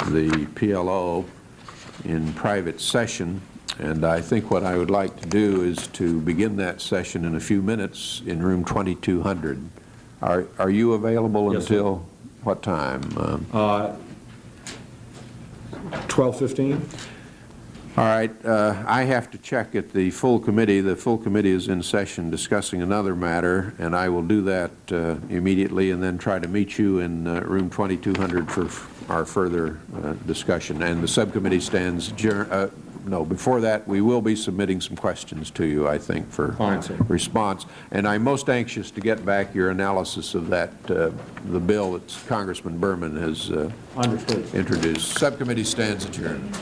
the PLO in private session. And I think what I would like to do is to begin that session in a few minutes in room 2200. Are you available Yes, until what time? 12:15? All right, I have to check at the full committee. The full committee is in session discussing another matter, and I will do that immediately and then try to meet you in room 2200 for our further discussion. And the subcommittee stands adjourned. No, before that, we will be submitting some questions to you, I think, for response. And I'm most anxious to get back your analysis of that, the bill that Congressman Berman has introduced. Subcommittee stands adjourned.